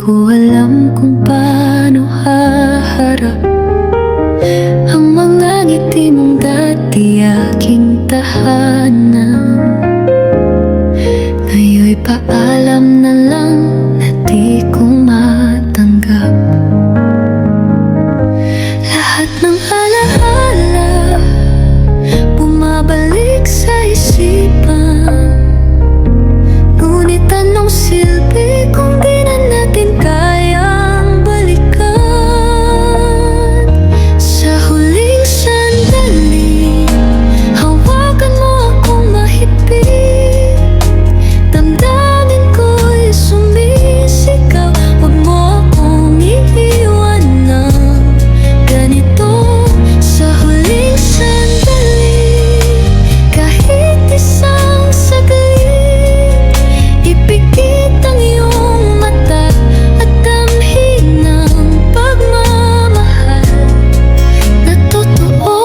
ko alam kung paano haharap ang mga ngiti mong dati aking tahanan. Ngayon'y paalam na lang na di ko matanggap. Lahat ng alaala bumabalik sa isipan, ngunit anong silbi kung di na natin kayang balikan? Sa huling sandali, hawakan mo akong mahigpit. Damdamin ko'y sumisigaw, huwag mo akong iiwan ng ganito. Sa huling sandali, kahit isang saglit, ipikit ang iyong mata at damhin ng pagmamahal na totoo.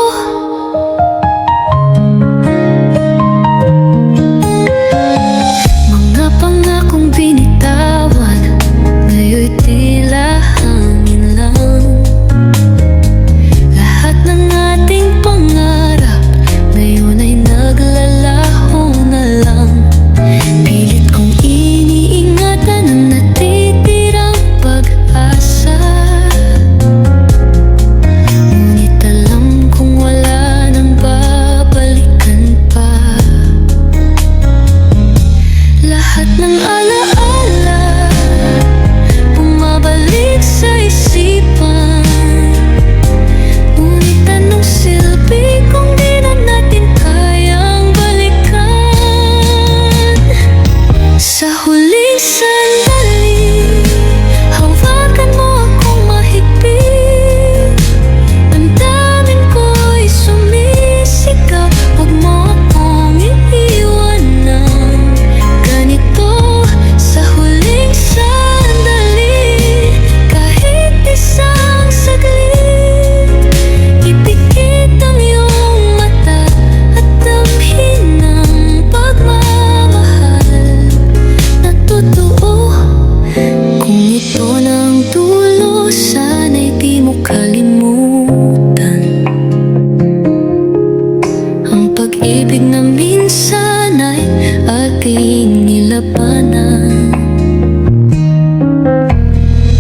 Mga pangakong binitawan, ngayon'y tila hangin lang. Lahat ng ating pangarap ngayon ay naglalaho na lang. Pilit kong iniingatan ang natitirang pag-asa, ngunit alam kong wala nang babalikan pa. Lahat ng alaala bumabalik sa isipan, ngunit anong silbi kung di na natin kayang balikan? Sa huling sandali, hawakan mo akong mahigpit. Damdamin ko'y sumisigaw, huwag mo akong iiwan ng ganito. Sa huling sandali, kahit isang saglit, ipikit ang iyong mata at damhin ng pagmamahal na totoo. Kung ito na ang dulo, sana'y di mo kalimutan ang pag-ibig na minsan ay ating nilabanan.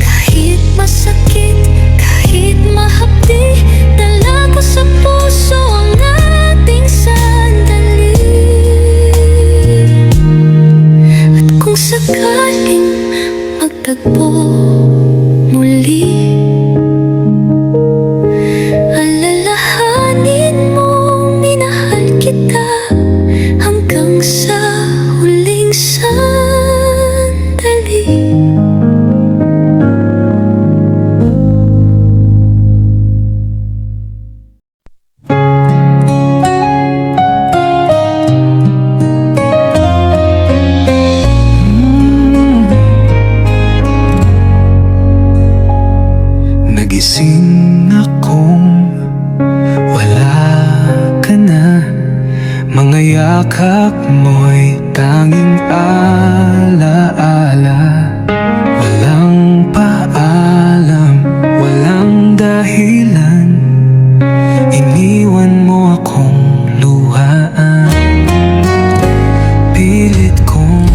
Kahit masakit, kahit mahapdi, dala ko sa puso ang ating sandali. At kung sakaling magtagpo muli, alalahanin mong minahal kita hanggang sa huling sandali. Nagising akong wala ka na. Mga yakap mo'y tanging alaala. Walang paalam, walang dahilan, iniwan mo akong luhaan. Pilit kong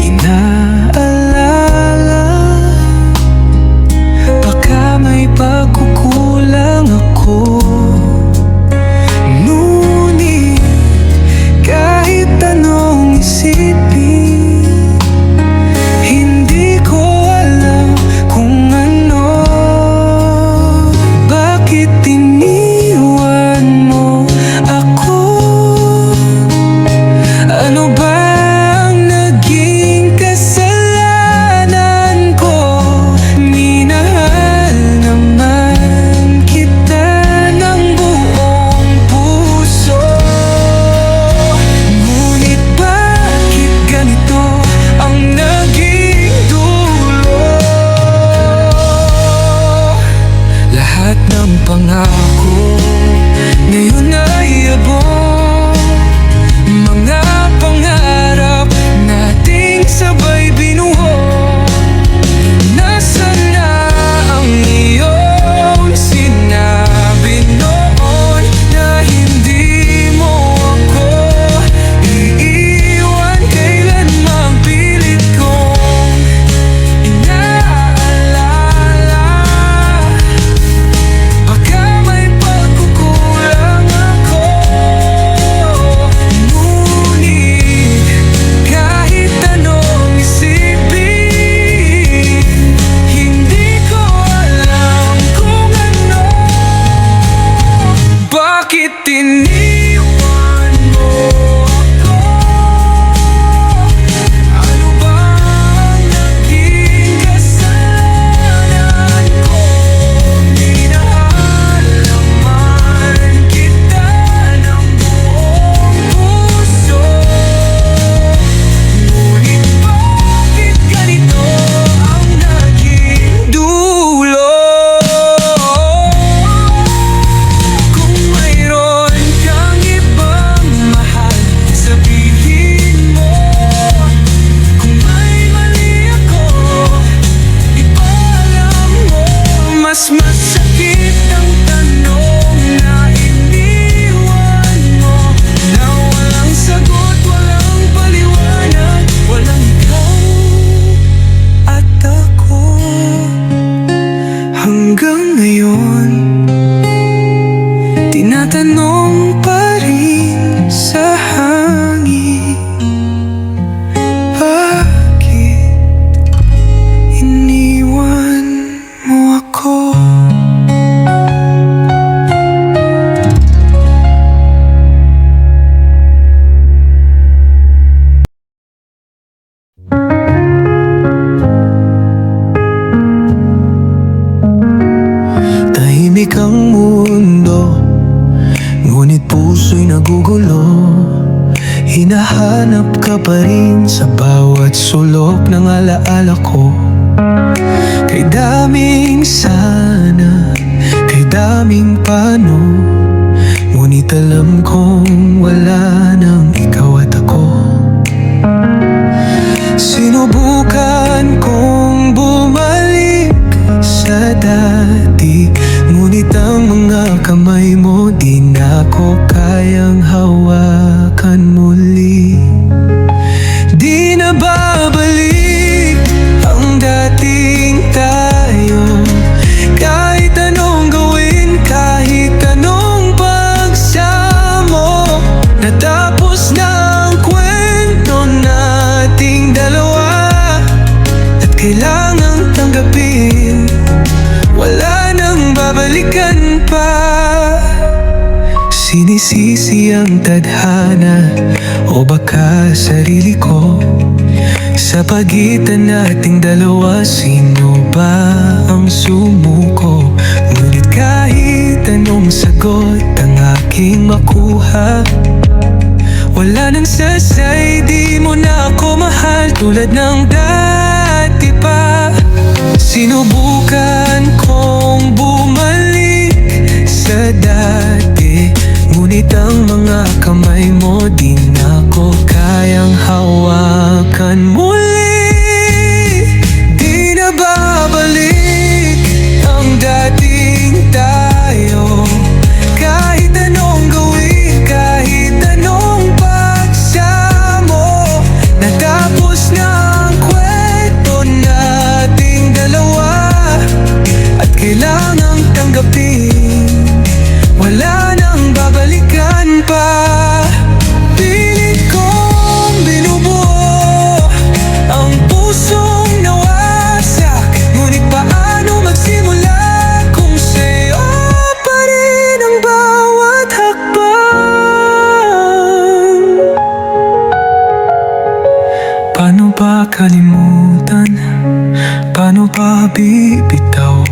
inaalala, baka may pagkukulang ako. Ngunit kahit anong isipin, hindi hanggang ngayon tinatanong pa rin sa hangin, bakit iniwan mo ako? Tahimik ang mundo, ngunit puso'y nagugulo. Hinahanap ka pa rin sa bawat sulok ng alaala ko. Kay daming sana, kay daming paano, ngunit alam kong wala nang ikaw at ako. Sinubukan kong bumalik sa dati, ngunit ang mga kamay mo di na ko kayang hawakan muli. Di na babalik ang dating tayo, kahit anong gawin, kahit anong pagsamo. Natapos na ang kwento nating dalawa, at kailangang tanggapin, wala nang babalikan pa. Sinisisi ang tadhana o baka sarili ko. Sa pagitan nating dalawa, sino ba ang sumuko? Ngunit kahit anong sagot ang aking makuha, wala nang sasay, di mo na ako mahal tulad ng dati pa. Sinubukan kong bumalik sa dati, ngunit ang mga kamay mo di na ko kayang hawakan muli. Di na babalik ang dating tayo, kahit anong gawin, kahit anong pagsamo. Natapos na ang kwento nating dalawa, at kailangang tanggapin, wala nang babalikan pa. Pilit kong binubuo ang pusong nawasak, ngunit paano magsimula kung sa'yo pa rin ang bawat hakbang? Paano ba kalimutan? Paano ba bibitaw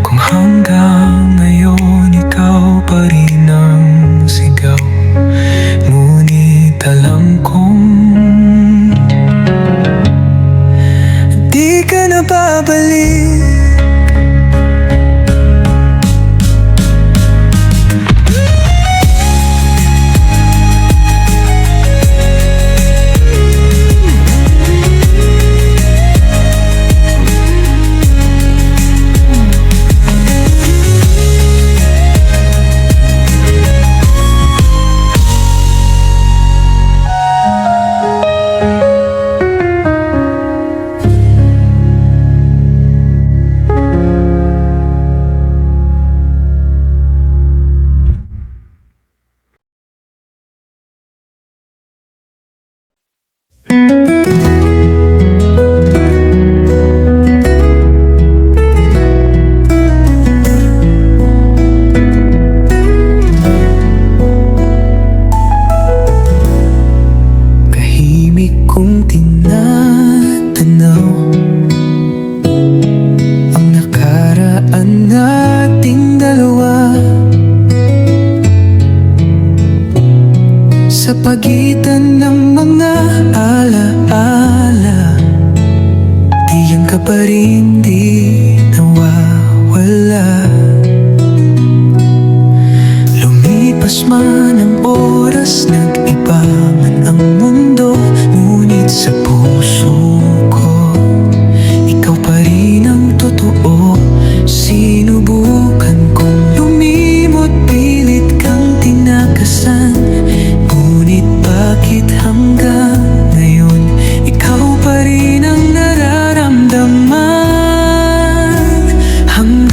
kung hanggang ngayon ikaw pa rin ang sigaw? Ngunit alam kong di ka na babalik. Sa pagitan ng mga alaala, diyan ka pa rin, di nawawala. Lumipas man ang oras, nag-iba man ang mundo, ngunit sa puso ko, ikaw pa rin ang totoo. Sinubukan kong lumimot, pilit kang tinakasan, ngunit bakit hanggang ngayon ikaw pa rin ang nararamdaman? Hanggang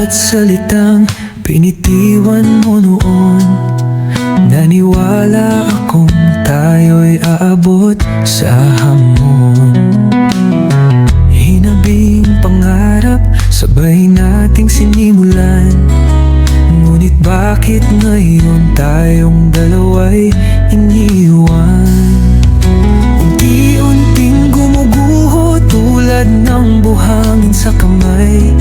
bawat salitang pinitiwan mo noon. Naniwala akong tayo'y aabot sa hamon. Hinabing pangarap, sabay nating sinimulan. Ngunit bakit ngayon tayong dalawa'y iniwan? Unti-unting gumuguho tulad ng buhangin sa kamay.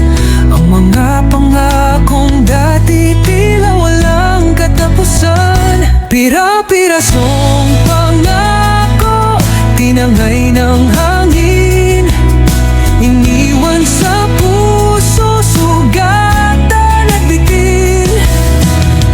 Ang mga pangakong dati tila walang katapusan. Pira-pirasong pangako, tinangay ng hangin. Iniwan sa puso, sugatan at bitin.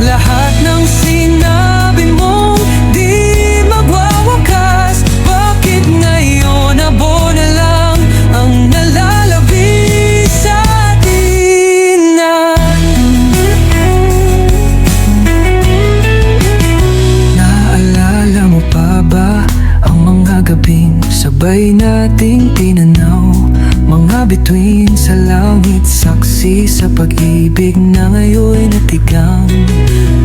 Lahat ng sinabi mong di magwawakas. Bakit ngayon abo na lang ang nalalabi sa atin? Naalala mo pa ba ang mga gabing sabay nating tinanaw? Mga bituin sa langit, saksi sa pag-ibig na ngayon'y natigang.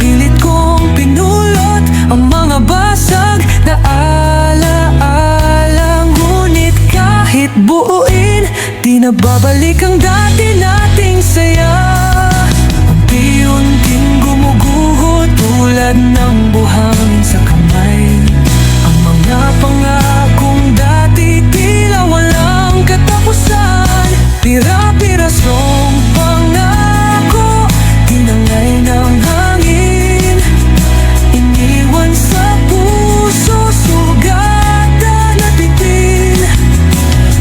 Pilit kong pinulot ang mga basag na alaala. Ngunit kahit buuin, di na babalik ang dati nating saya. Unti-unting gumuguho tulad ng buhangin sa kamay. Ang mga pangakong dati tila walang katapusan. Pira-pirasong pangako, tinangay ng hangin. Iniwan sa puso, sugatan at bitin.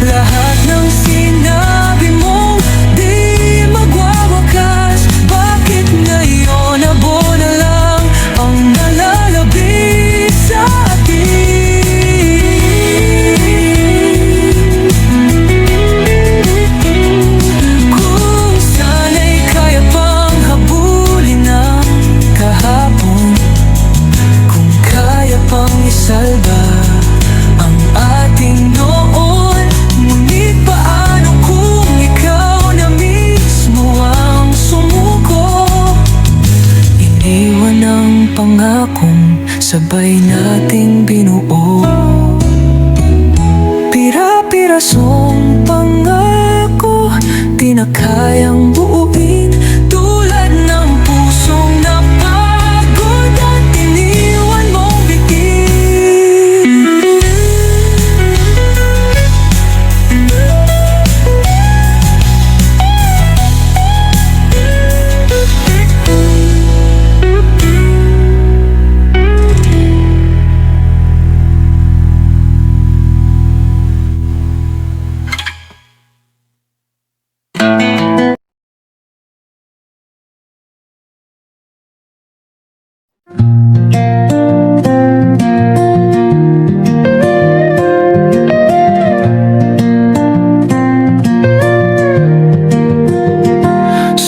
Lahat ng sinabi mo di magwawakas. Bakit ngayon abo na lang ang nalalabi sa atin? Kung sana'y kaya pang habulin ang kahapon, kung kaya pang isalba ang ating noon. Ngunit paano kung ikaw na mismo ang sumuko? Iniwan ang pangakong sabay nating binuo. Pira-pirasong pangako, di na kayang buuin. Tulad ng pusong napagod at iniwan mong bitin.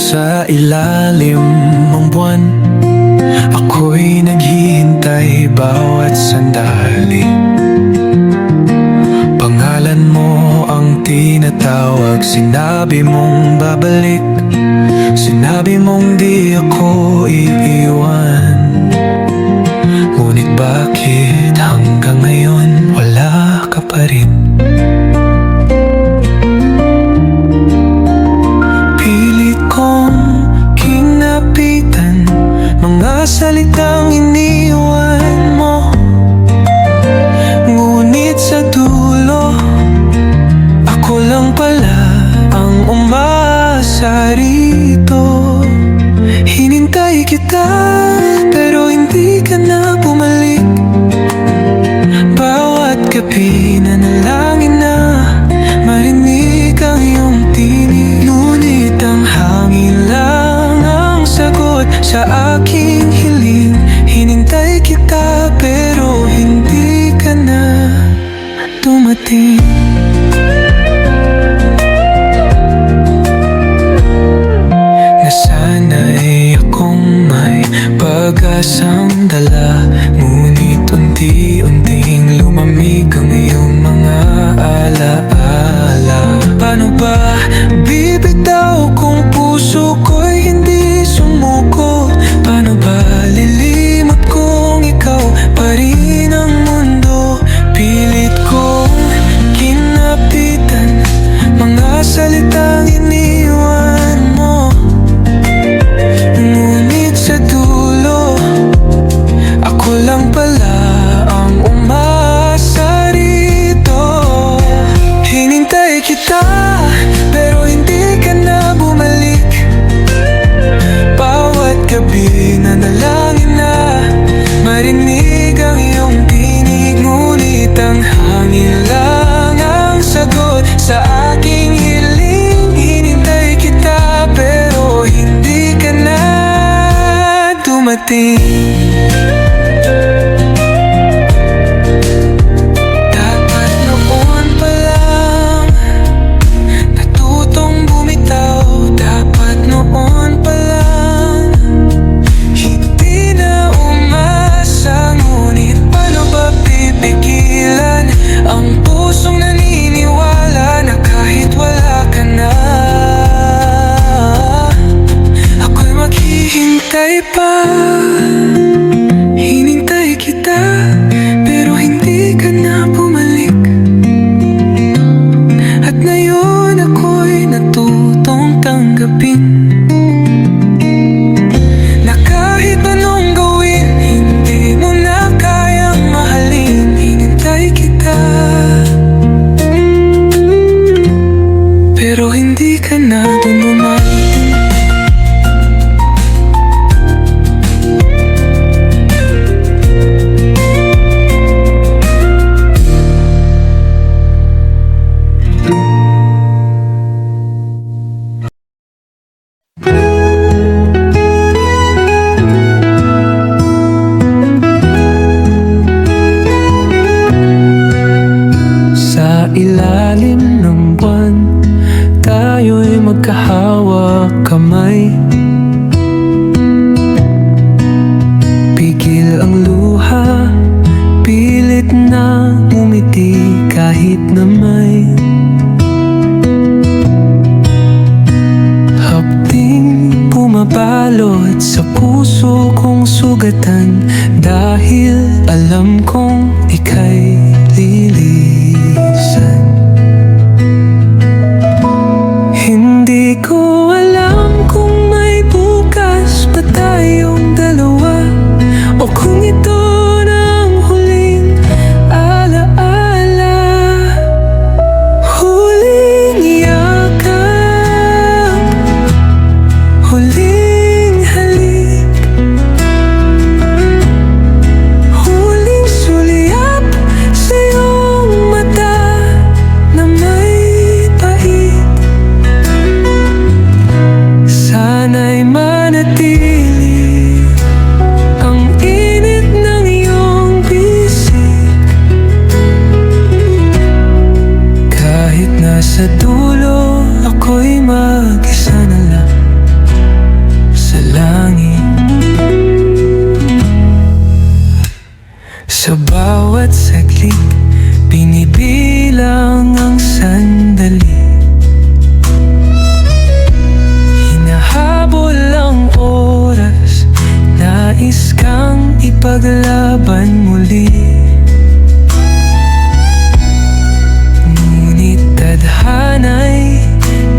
Sa ilalim ng buwan, ako'y naghihintay bawat sandali. Pangalan mo ang tinatawag, sinabi mong babalik. Sinabi mong di ako iiwan. Ngunit bakit hanggang ngayon wala ka pa rin? Pilit kong kinapitan mga salitang iniwan mo. Ngunit sa dulo, ako lang pala ang umasa rito. Hinintay kita pero hindi ka na bumalik. Bawat kita, pero hindi ka na bumalik. Bawat gabi nanalangin na marinig ang iyong tinig, ngunit ang hangin lang ang sagot sa aking hiling. Hinintay kita, pero hindi ka na dumating. Dapat noon pa lang natutong bumitaw. Dapat noon pa lang hindi na umasa. Ngunit paano ba pipigilan ang pusong naniniwala na kahit wala ka na, ako'y maghihintay pa. Hinintay kita, pero hindi ka na bumalik. At ngayon ako'y natutong tanggapin na kahit anong gawin, hindi mo na kayang mahalin. Hinintay kita, pero hindi ka na dumating. Sa ilalim ng buwan, tayo'y magkahawak kamay. Pigil ang luha, pilit na umiti kahit na may hapding pumabalot sa puso kong sugatan. Dahil alam kong ika'y lilisan. Hindi ko alam kung may bukas pa tayong dalawa, o kung ito na ang huling alaala. Huling yakap, huling halik, huling sulyap sa iyong mata na may pait. Sana'y manatili ang init ng iyong bisig, kahit nasa dulo ako'y mag-isa na lang sa langit. Sa bawat saglit, binibilang ang sandali. Hinahabol ang oras, nais kang ipaglaban muli. Ngunit tadhana'y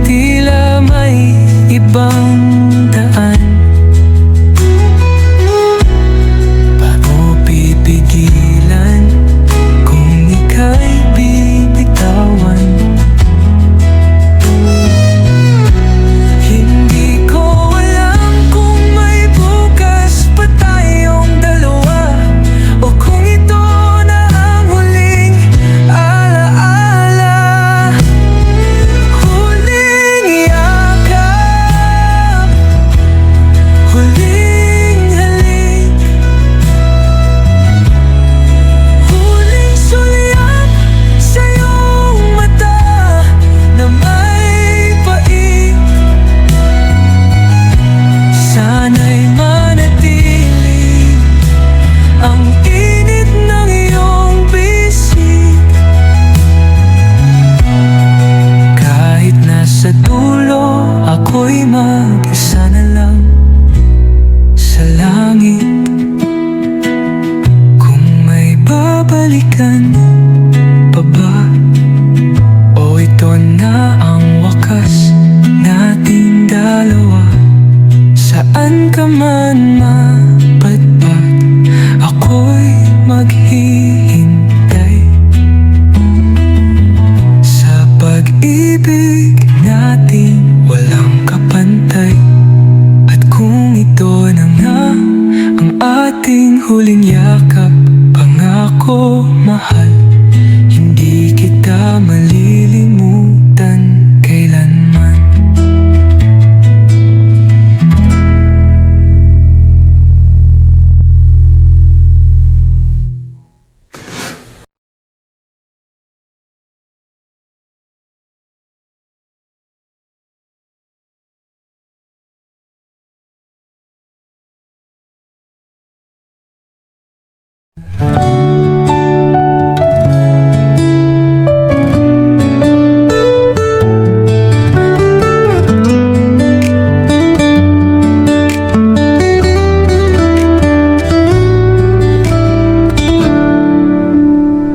tila may ibang daan. Paano pipigilan pag-ibig natin walang kapantay. At kung ito na nga ang ating huling yakap, pangako mahal, hindi kita malilimutan kailanman.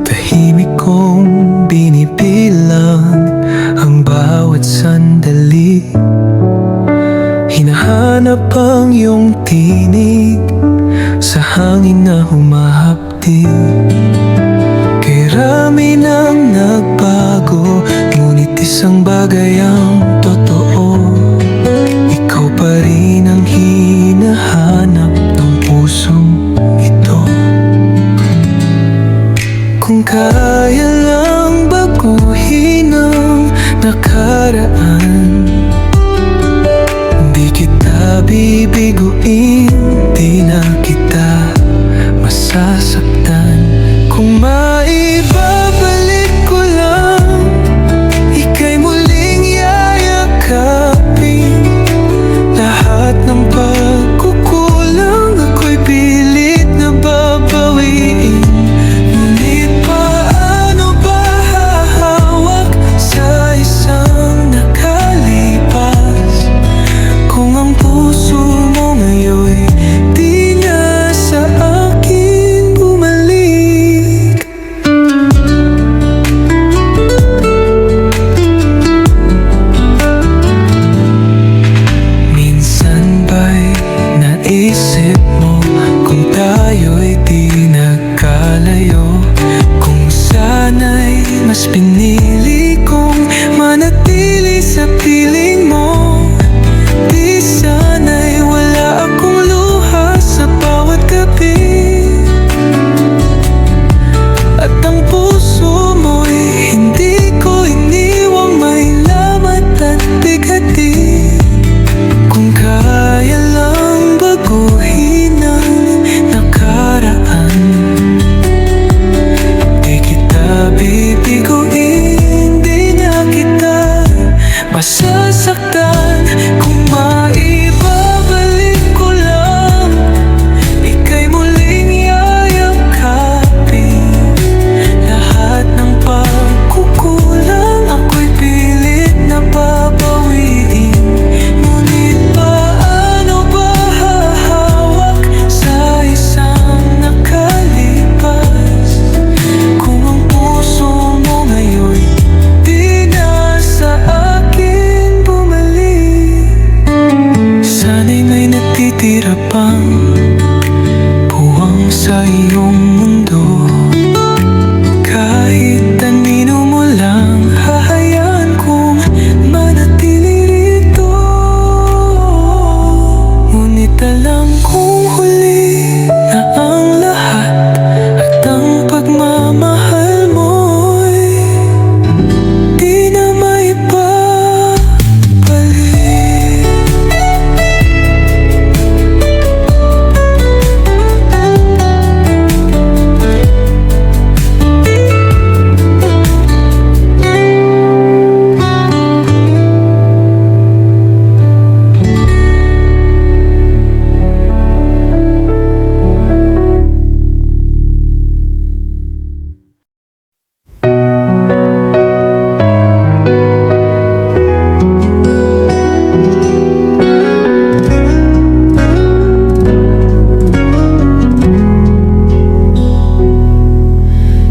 Tahimik kong binibilang ang bawat sandali, hinahanap ang iyong tinig sa hangin na humahapdi. Kay rami nang nagbago, ngunit isang bagay ang totoo, ikaw pa rin ang hinahanap ng pusong ito. Kung kaya lang baguhin ang nakaraan, di kita bibiguin, di na kita masasaktan. Kung maibabalik ko lang, ika'y muling yayakapin. Lahat ng pagkukulang ako'y pilit na babawiin. Ngunit paano ba hahawak sa isang nakalipas, kung ang puso mo ngayon'y di na sa akin bumalik? Minsan ba'y naisip mo kung tayo'y di nagkalayo, kung sana'y mas pinili kong manatili sa piling mo? Di sana'y wala akong luha sa bawat gabi, at ang puso mo'y hindi ko iniwang may lamat at bigati. Kung kaya lang baguhin ang nakaraan, di kita bibiguin, di na kita masasaktan. Kung maibabalik ko lang, ika'y muling yayakapin. Lahat ng pagkukulang ako'y pilit na babawiin. Ngunit paano ba hahawak sa isang nakalipas, kung ang puso mo ngayon di na sa akin bumalik? Sana'y may natitira pang puwang sa iyong mundo, kahit anino mo lang, hahayaan kong manatili rito. Ngunit alam kong huli na ang lahat, at ang pagmamahal mo'y di na maibabalik.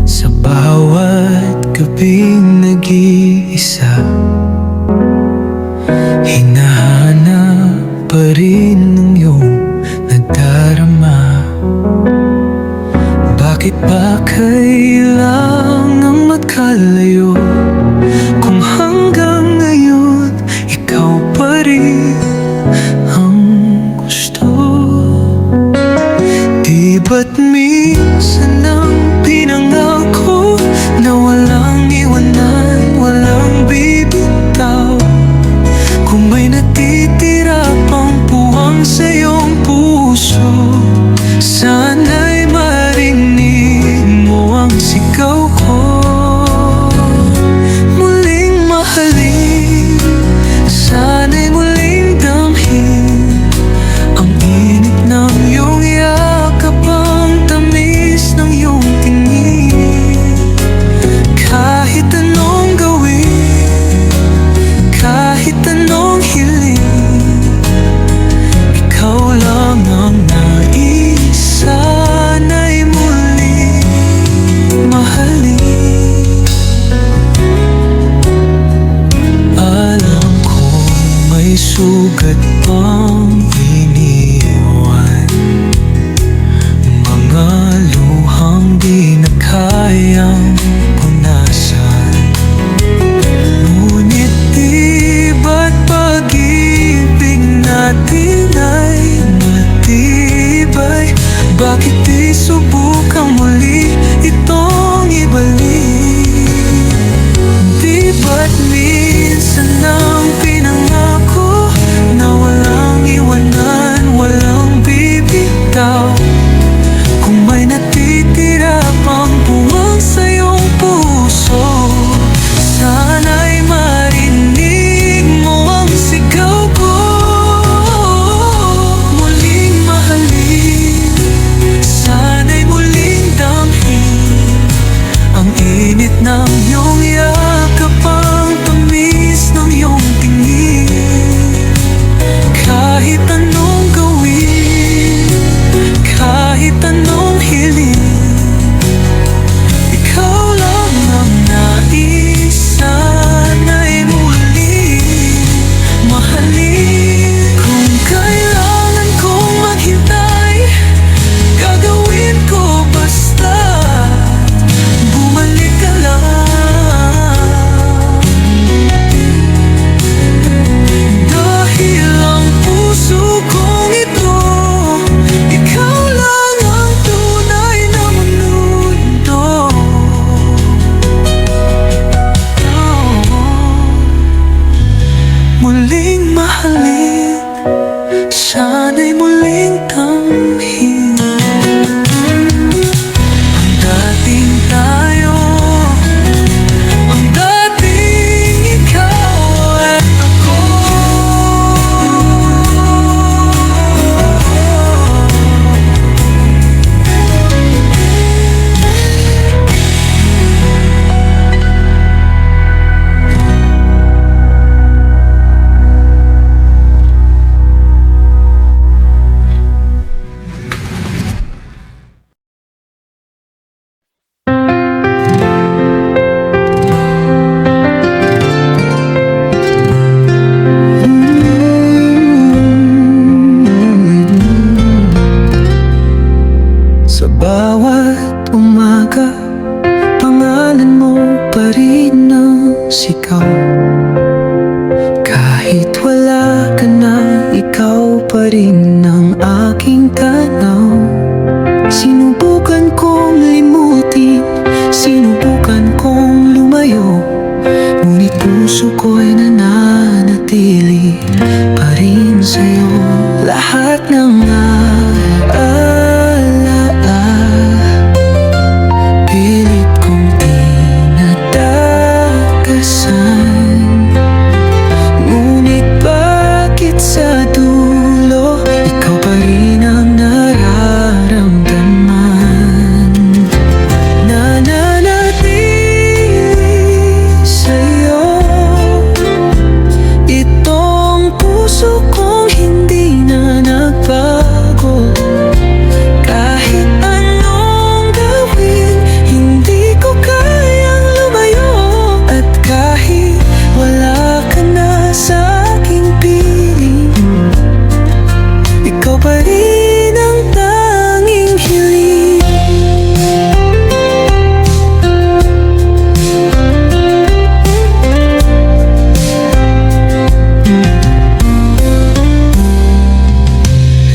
Sa bawat gabing nag-iisa, hinahanap pa rin ang iyong nadarama. Bakit ba kailangang magkalayo, kung hanggang ba't minsan ang pinangako na walang iwanan, walang bibitaw? Kung may natitira pang puwang sa iyong puso, sana'y marinig mo ang sigaw ko. Muling mahalin, sana'y muling damhin ang init ng iyong yakap, ang tamis ng iyong tingin. Kahit anong gawin, kahit anong hiling, ikaw lang ang nais, sana'y muling mahalin. Alam kong may sugat pang iniwan, mga luhang di na kayang punasan. Ngunit di ba't pag-ibig natin ay matibay? Bakit di subukang muli itong ibalik? Di ba't minsan ang pinangako na walang iwanan, walang bibitaw? Kung may natitira pang puwang sa iyong puso, sana'y marinig mo ang sigaw ko. Muling mahalin, sana'y muling damhin ang init ng iyong yakap, ang tamis ng iyong tingin. Kahit anong gawin, kahit anong hiling, ikaw lang ang nais, sana'y muling mahalin. Kung kailangan kong maghintay, gagawin ko basta bumalik ka lang. Dahil ang puso kong ito, ikaw lang ang tunay na mundo. Muling mahalin, sana'y muling tamhin ang dating tayo, ang dating ikaw at ako. Sa bawat umaga, pangalan mo pa rin ang sigaw. Kahit wala ka na, ikaw pa rin ang aking tanaw. Sinubukan kong limutin, sinubukan kong lumayo, ngunit puso ko'y nananatili pa rin sa'yo. Lahat ng pilit kong tinatakasan, ngunit bakit sa dulo ikaw pa rin ang nararamdaman? Nananatili sa'yo itong puso kong hindi na nagbago. Kahit anong gawin, hindi ko kayang lumayo. At kahit wala ka na sa aking piling, ikaw pa rin ang tanging hiling.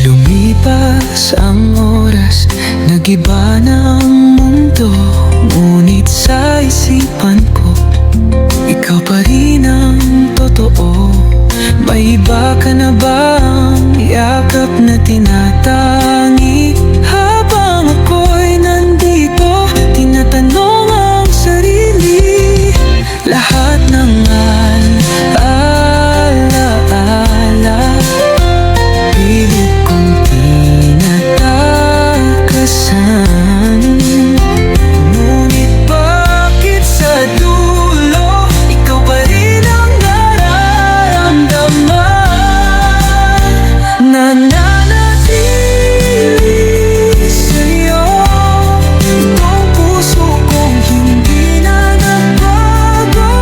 Lumipas ang oras, Mag-iba ng mundo, ngunit sa isipan ko ikaw pa rin ang totoo. May iba ka na bang yakap na tinatangi? Habang ako'y nandito, tinatanong ang sarili. Lahat ng alaala, pilit kong tinatakasan. Ngunit bakit sa dulo, ikaw pa rin ang nararamdaman? Nananatili sa'yo itong puso kong hindi na nagbago.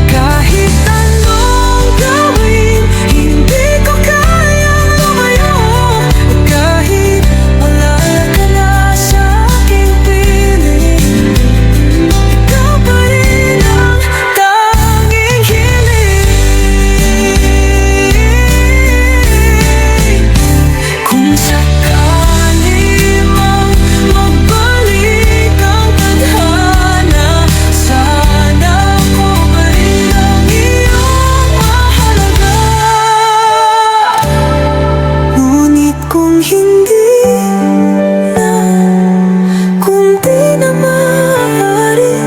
Kahit anong gawin, hindi ko kayang lumayo. Kahit wala ka na sa aking piling, ikaw pa rin ang tanging hiling. Kung sakali mang magbalik ang tadhana, sana ako pa rin ang iyong mahalaga. Ngunit kung hindi na, kung di na maaari,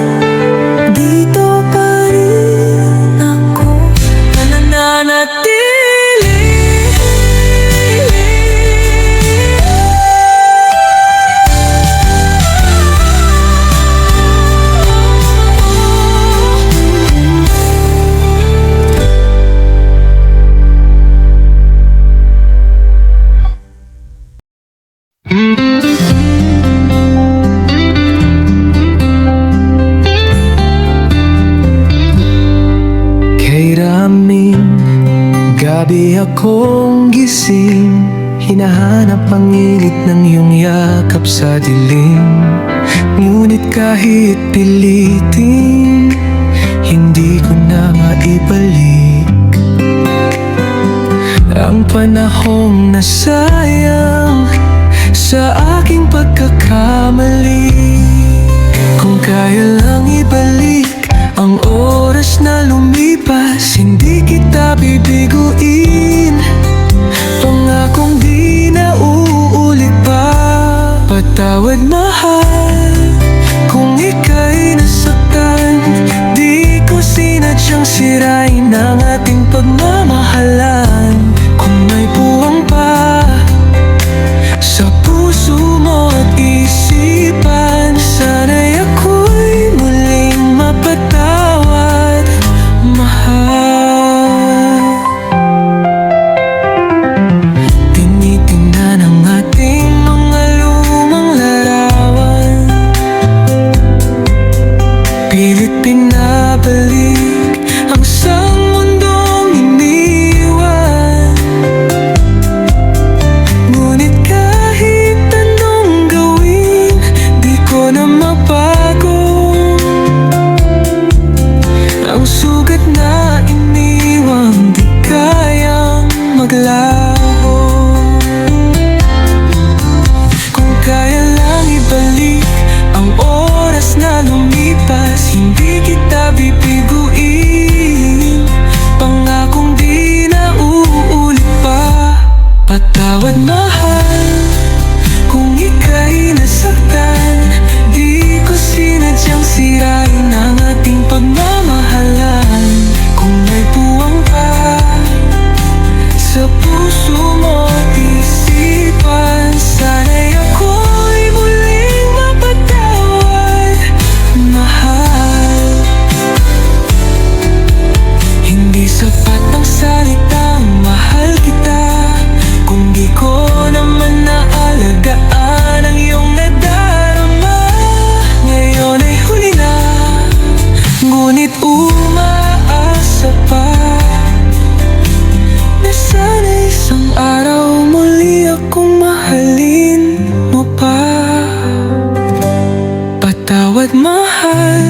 dito pa rin ako nananatili. Kay raming gabi akong gising, hinahanap ang init ng iyong yakap sa dilim. Ngunit kahit pilitin, hindi ko na maibalik ang panahong nasayang sa aking pagkakamali. Kung kaya lang ibalik ang oras na lumipas, hindi kita bibiguin. Pangakong di na uulit pa. Patawad mahal kung ika'y nasaktan. Di ko sinadyang sirain ang ating pagmamahalan. Kung may puwang pa sa puso mo at isipan, sana'y ako'y muling mapatawad, mahal. Tinitingnan ang ating mga lumang larawan, pilit pinabalik ang isang mundong iniwan. Ngunit kahit anong gawin, di ko na mabago ang sugat na iniwang di kayang maglaho. Kung kaya lang ibalik ang oras na lumipas, hindi kita bibiguin. Pangakong di na uulit pa. Patawad mahal kung ika'y nasaktan. Di ko sinadyang sirain ang ating pagmamahalan. Kung may puwang pa sa puso mo at isipan, sana'y ako'y muling mapatawad, mahal. Hindi sapat ang salitang mahal kita kung di ko naman naalagaan ang iyong nadarama. Ngayon ay huli na, ngunit umaasa pa na sana isang araw muli akong mahalin mo pa. Patawad mahal,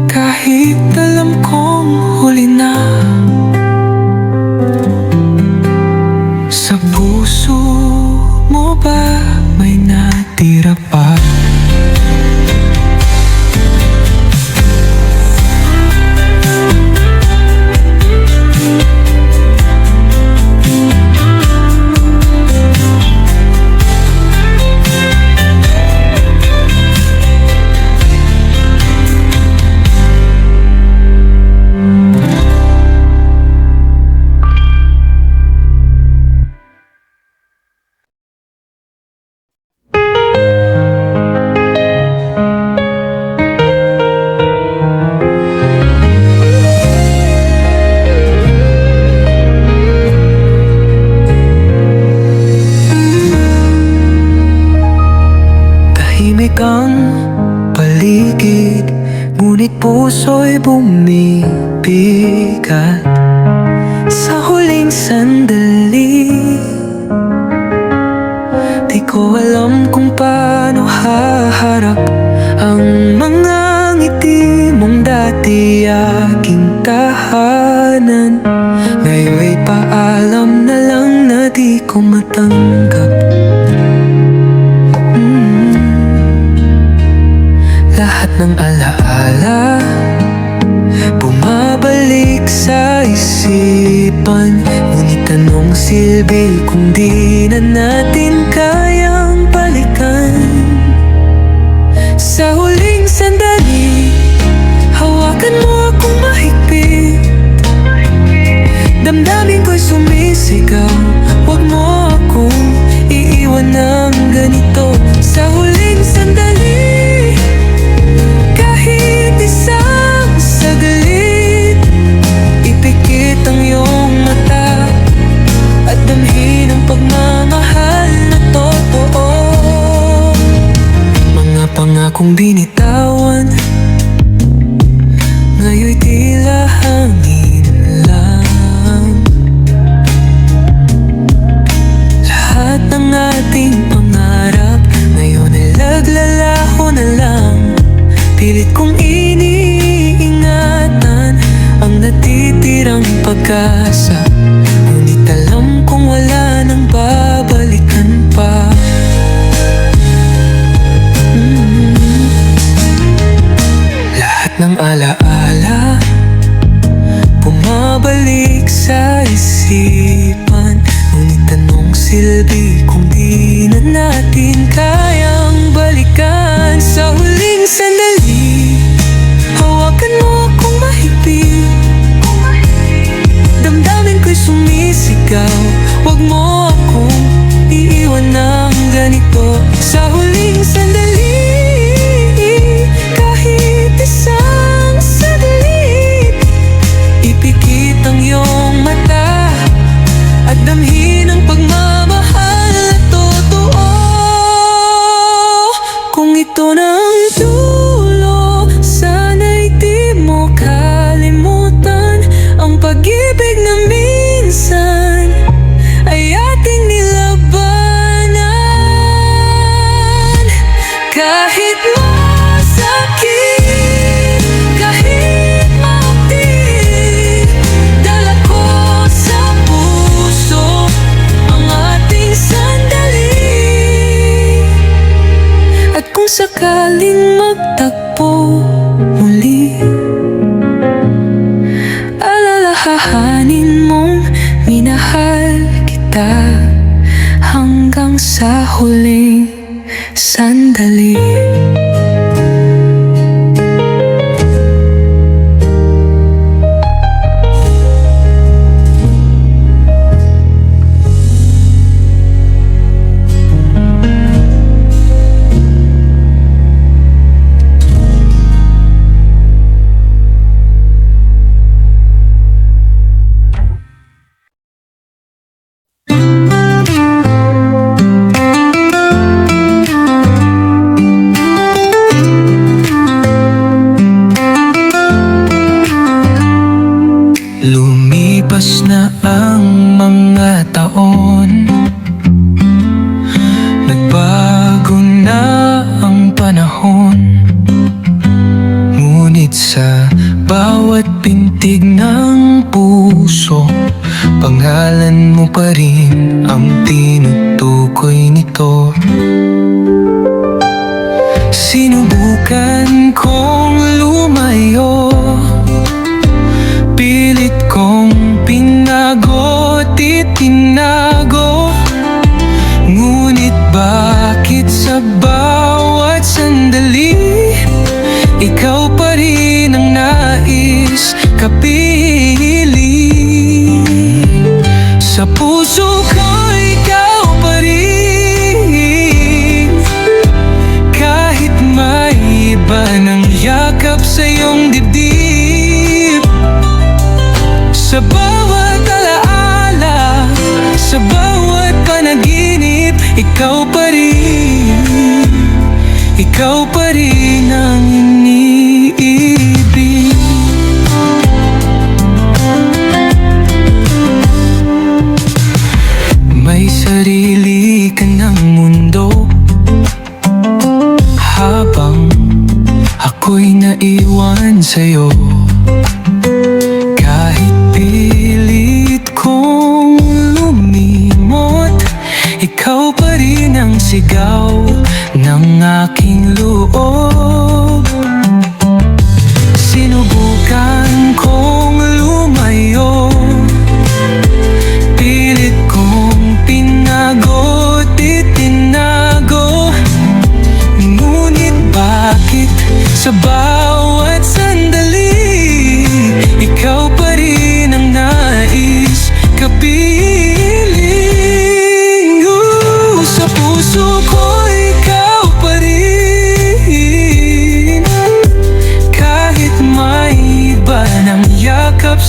kahit alam kong huli na. Sa puso mo bumibigat sa huling sandali. Di ko alam kung paano haharap ang mga ngiti mong dati aking tahanan. Ngayon'y paalam na lang na di ko matanggap. Lahat ng alaala bumabalik sa isipan, ngunit anong silbi kung di na natin kayang balikan? Sa huling sandali, hawakan mo akong mahigpit. Damdamin ko'y sumisigaw, huwag mo akong iiwan ng ganito. Sa huling sandali, kahit isang saglit, ipikit ang iyong mata at damhin ang pagmamahal na totoo. Mga pangakong binitawan, ngayon'y tila hangin lang. Lahat ng ating pangarap ngayon ay naglalaho na lang. Pilit kong iniingatan ang natitirang pag-asa, ngunit alam kong wala nang babalikan pa. Lahat ng alaala bumabalik sa isipan, ngunit anong silbi kung di na natin kayang balikan? Sa huling sandali, hawakan mo akong mahigpit. Damdamin ko'y sumisigaw, huwag mo akong iiwan ng ganito. Sa huling sandali, kahit isang saglit, ipikit ang iyong mata at damhin ang pagmamahal na totoo. Kung ito na ang dulo, sana'y di mo kalimutan ang pag-ibig na minsan ay ating nilabanan. Kahit masakit, kahit maupit, dala ko sa puso ang ating sandali. At kung sakaling magtagpo muli, alalahanin mong minahal kita hanggang sa huling sandali. Lumipas na ang mga taon, nagbago na ang panahon, ngunit sa bawat pintig ng puso, pangalan mo pa rin ang tinutukoy nito. Sinubukan kong lumayo, pilit kong pinagot, itinago, ngunit bakit sa bawat sandali ikaw pa rin ang nais kapiling? Sa puso ko ikaw pa rin, kahit may iba ng yakap sa iyong dibdib. Sa bawat alaala, sa bawat panaginip, ikaw pa rin, ikaw pa rin ang iniibig.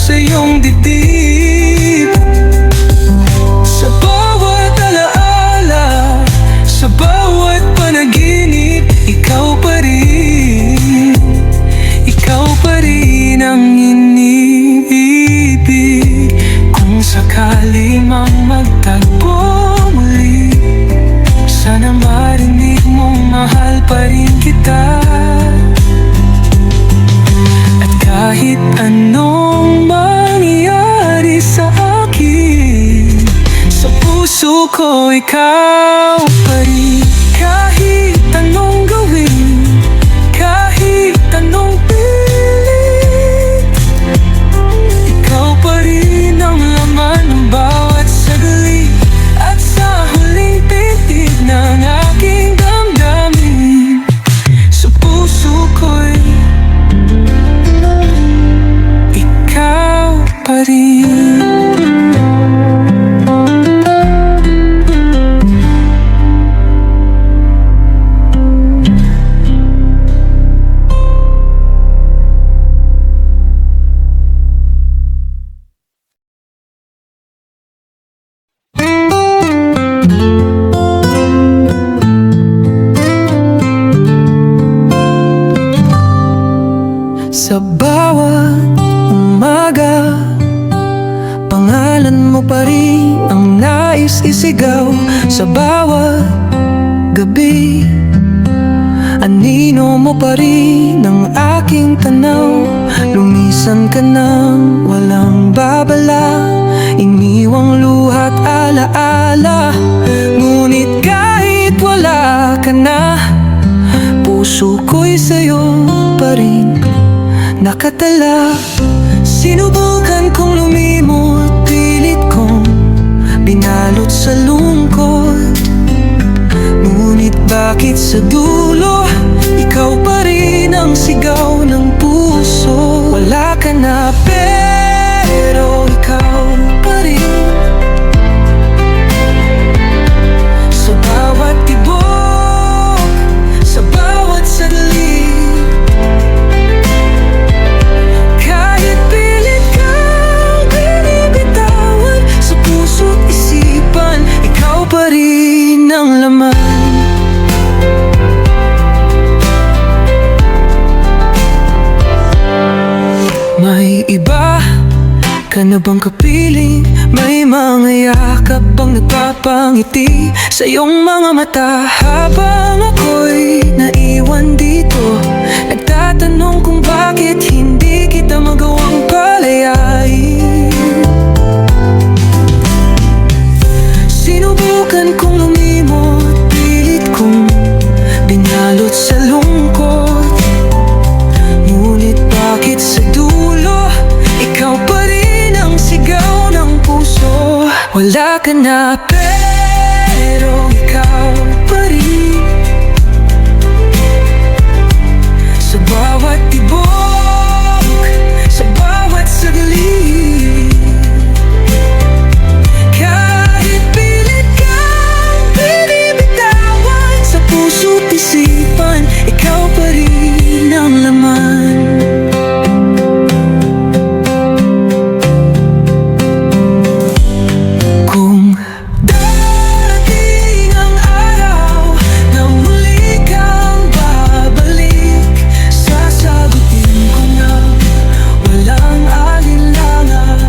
sa iyong dibdib. Sa bawat alaala, sa bawat panaginip, ikaw pa rin, ikaw pa rin ang iniibig. Kung sakali mang magtagpo muli, sana marinig mong mahal pa rin kita. At kahit anong mangyari sa akin, sa puso ko ikaw pa rin. Kahit anong gawin, kahit anong pilit, ikaw pa rin ang laman ng bawat saglit. At sa huling titig ng aking damdamin, sa puso ko'y ikaw pa rin. Sa bawat umaga, pangalan mo pa rin ang nais isigaw. Sa bawat gabi, anino mo pa rin ang aking tanaw. Lumisan ka nang walang babala, iniwang luha't alaala. Ngunit kahit wala ka na, puso ko'y sa'yo pa rin nakatala. Sinubukan kong lumimot, pilit kong binalot sa lungkot. Ngunit bakit sa dulo, ikaw pa rin ang sigaw ng puso. Wala ka na pero ikaw pa rin. Sa bawat tibok, sa bawat saglit, pa rin ang laman. May iba ka na bang kapiling? May mga yakap bang nagpapangiti sa iyong mga mata? Habang ako'y naiwan dito, nagtatanong kung bakit hindi kita magawang palayain. Sinubukan kong lumimot, pilit kong binalot sa lungkot. Ngunit bakit sa dulo, ikaw pa rin ang sigaw ng puso. Wala ka na pero ikaw pa rin. Sa bawat tibok, sa bawat saglit, puso't isipan, ikaw pa rin ang laman. Kung darating ang araw na muli kang babalik, sasagutin ko na walang alinlangan.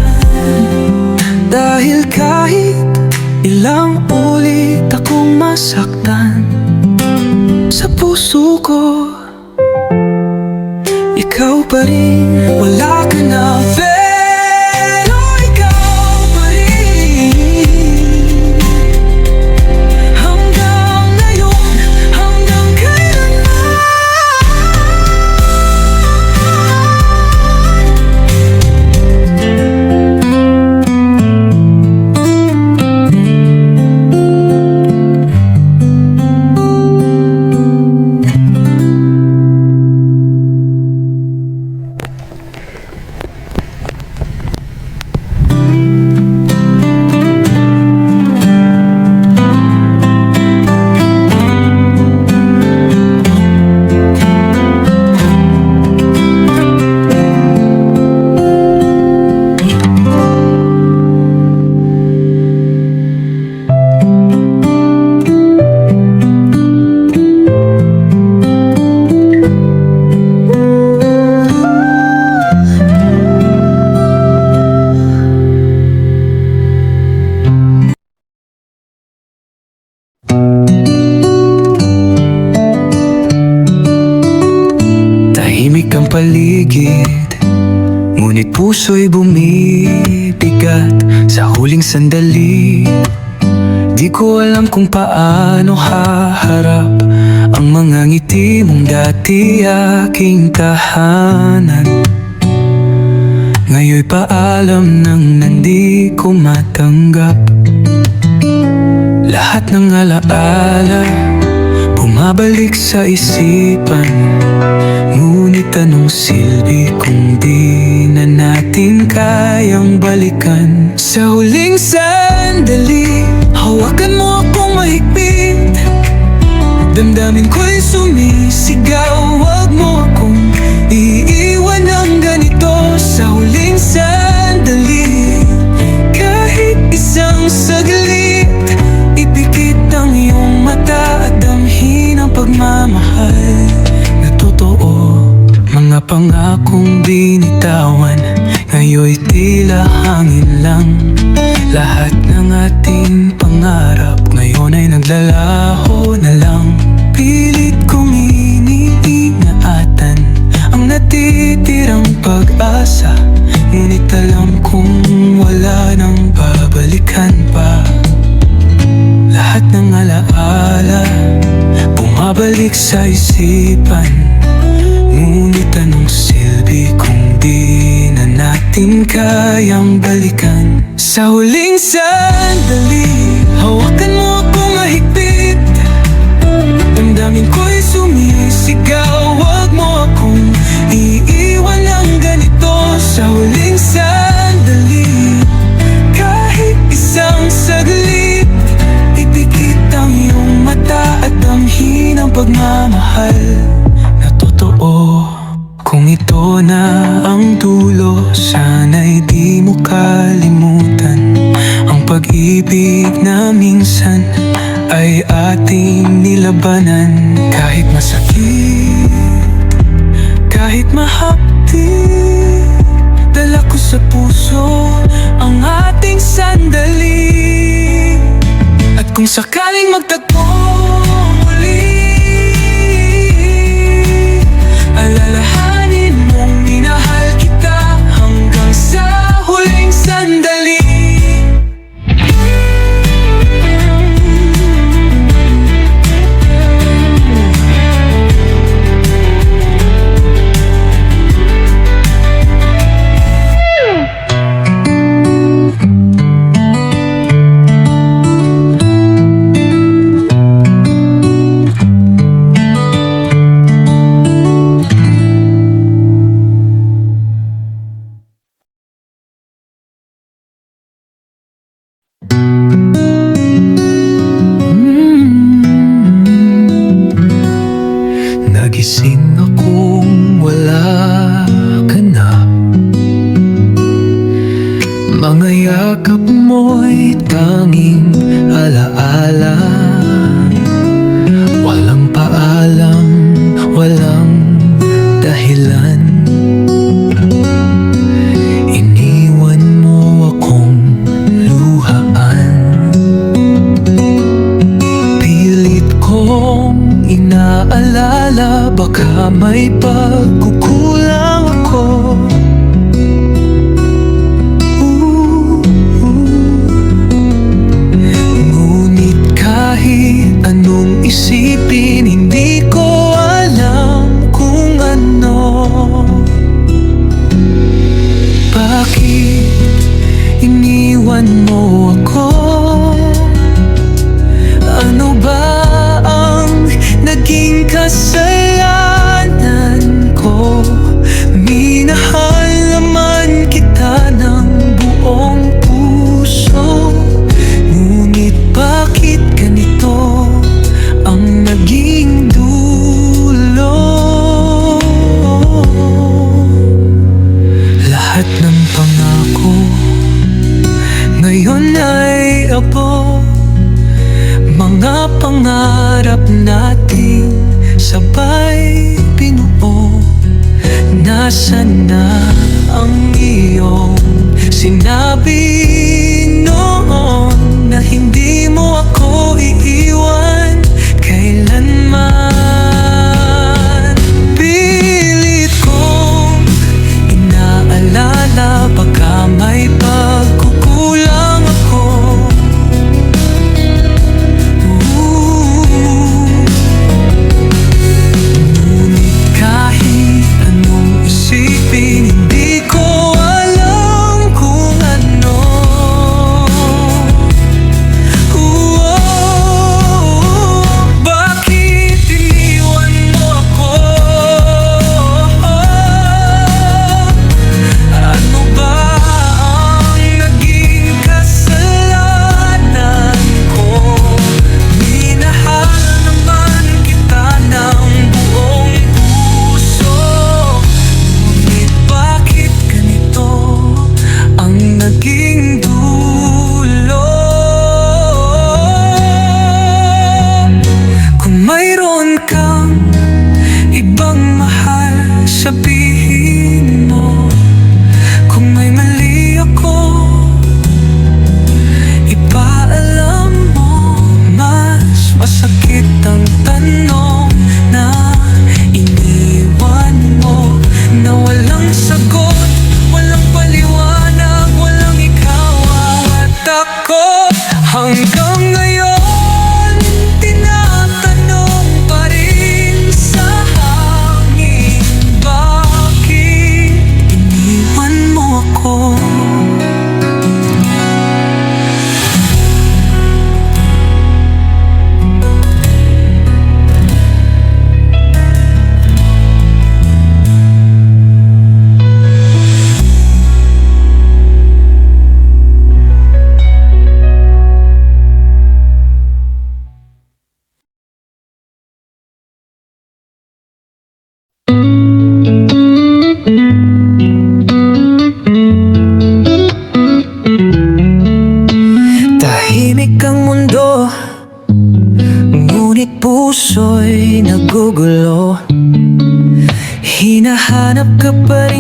Dahil kahit ilang ulit akong masaktan, sa puso ko, ikaw pa rin. Wala ka na pero ikaw pa rin. Hanggang ngayon, hanggang kailanman. puso'y bumibigat sa huling sandali. Di ko alam kung paano haharap ang mga ngiti mong dati aking tahanan. Ngayon'y paalam nang nandi ko matanggap. Lahat ng alaala bumabalik sa isipan, ngunit anong silbi kung di na natin kayang balikan? Sa huling sandali, hawakan mo akong mahigpit. Damdamin ko'y sumisigaw, wag mo akong iiwan ng ganito. Sa huling sandali, kahit isang saglit, ipikit ang iyong mata at damhin ang pagmamahal na totoo. Mga pangakong binitawan, ngayon'y tila hangin lang. Lahat ng ating pangarap ngayon ay naglalaho na lang. Pilit kong iniingatan ang natitirang pag-asa, ngunit alam kong wala nang babalikan pa. Lahat ng alaala bumabalik sa isipan, ngunit anong silbi kung di na natin kayang balikan? Sa huling sandali, hawakan mo akong mahigpit. Damdamin ko'y sumisigaw, wag mo akong iiwan ng ganito. Sa huling sandali, kahit isang saglit, ipikit ang iyong mata at damhin ang pagmamahal na totoo. Kung ito na ang dulo, sana'y di mo kalimutan ang pag-ibig na minsan ay ating nilabanan. Kahit masakit, kahit mahapdi, dala ko sa puso ang ating sandali. At kung sakaling magtagpo muli, alalahanin mong minahal kita hanggang sa huling sandali. Nagising akong wala ka na. Mga yakap mo'y tanging alaala. Walang paalam, walang dahilan. Iniwan mo akong luhaan. Pilit kong inaalala, baka may pagkukulang ako. Ngunit kahit anong isipin, hindi ko alam kung ano. Bakit iniwan mo ako? Ano ba ang naging kasalanan ko? Minahal naman kita ng buong puso, ngunit bakit ganito ang naging dulo? Lahat ng pangako ngayon ay abo. Mga pangarap natin sabay binuo. Nasaan na ang iyong sinabi noon na hindi mo ako iiwan kailanman? Pilit kong inaalala,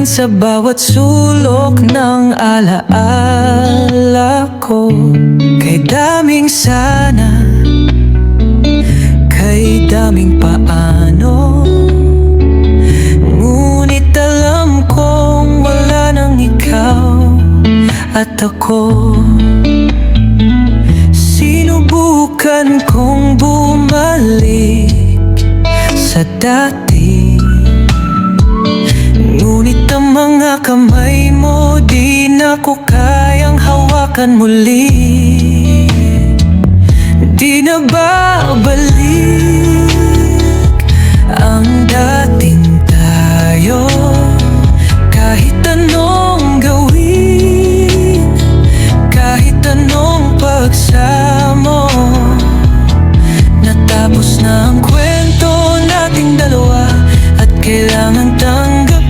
daming sa bawat sulok ng alaala ko. Kay daming sana, kay daming paano, ngunit alam kong wala nang ikaw at ako. Sinubukan kong bumalik sa dati, ngunit ang mga kamay mo di na ko kayang hawakan muli. Di na babalik ang dating tayo, kahit anong gawin, kahit anong pagsamo. Natapos na ang kwento nating dalawa at kailangan tanggapin,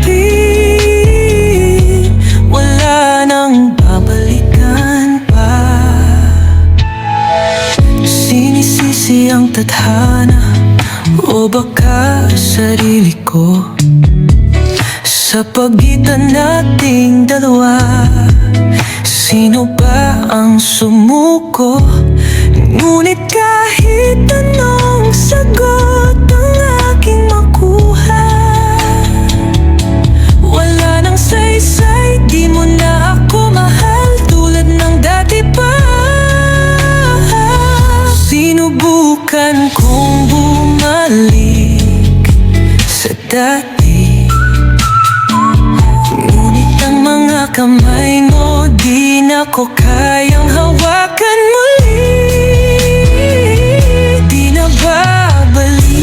wala nang babalikan pa. Sinisisi ang tadhana o baka sarili ko sa pagitan nating dalawa. Sino ba ang sumuko? Ngunit kahit anong sagot ang aking makuha, wala nang saysay, di mo na ako mahal tulad ng dati pa. Sinubukan kong bumalik sa dati, ngunit ang mga kamay mo di na ko kayang hawakan muli. Di na babalik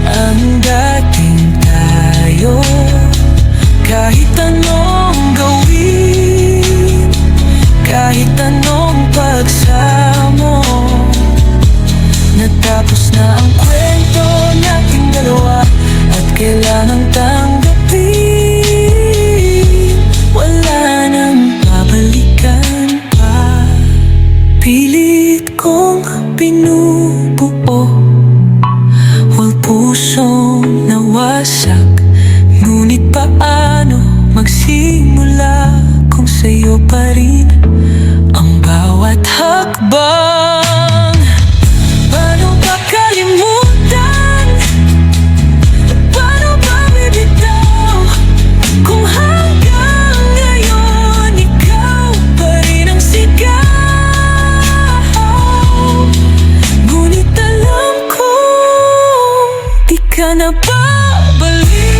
ang dating tayo, kahit anong gawin, kahit anong pagsamo. Natapos na ang kwento nating dalawa at kailangang tanggapin, wala nang babalikan pa. Pilit kong binubuo wal pusong nawasak, ngunit paano magsimula kung sa'yo pa rin ang bawat hakbang? Paano ba kalimutan? Paano ba bibitaw kung hanggang ngayon ikaw pa rin ang sigaw? Ngunit alam kong di ka na babalik.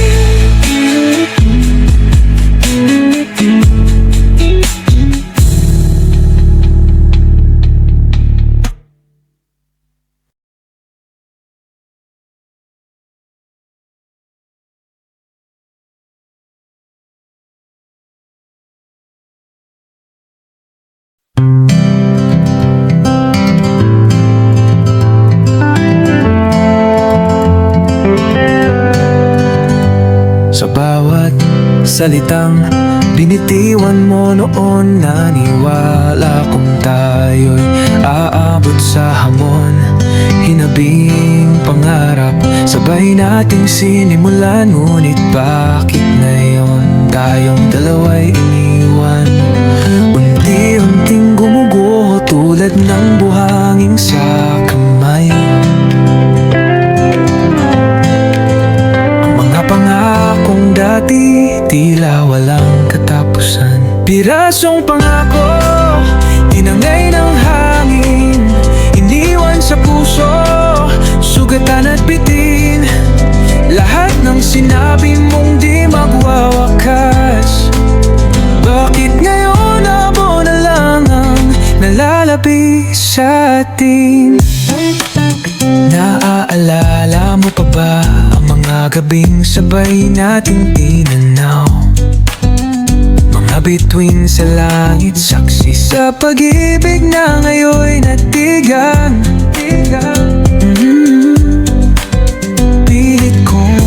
Sa bawat salitang binitiwan mo noon, naniwala kong tayo'y aabot sa hamon. Hinabing pangarap, sabay nating sinimulan, ngunit bakit ngayon tayong dalawa'y iniwan? Unti-unting gumuguho tulad ng buhangin sa kamay. Pangakong dati, tila walang katapusan. Pirasong pangako, tinangay ng hangin, iniwan sa puso, sugatan at bitin. Lahat ng sinabi mong di magwawakas, bakit ngayon abo na lang ang nalalabi sa atin? Naaalala mo pa ba ang mga gabing sabay nating tinanaw? Mga bituin sa langit, saksi sa pag-ibig na ngayon'y natigang. Pilit kong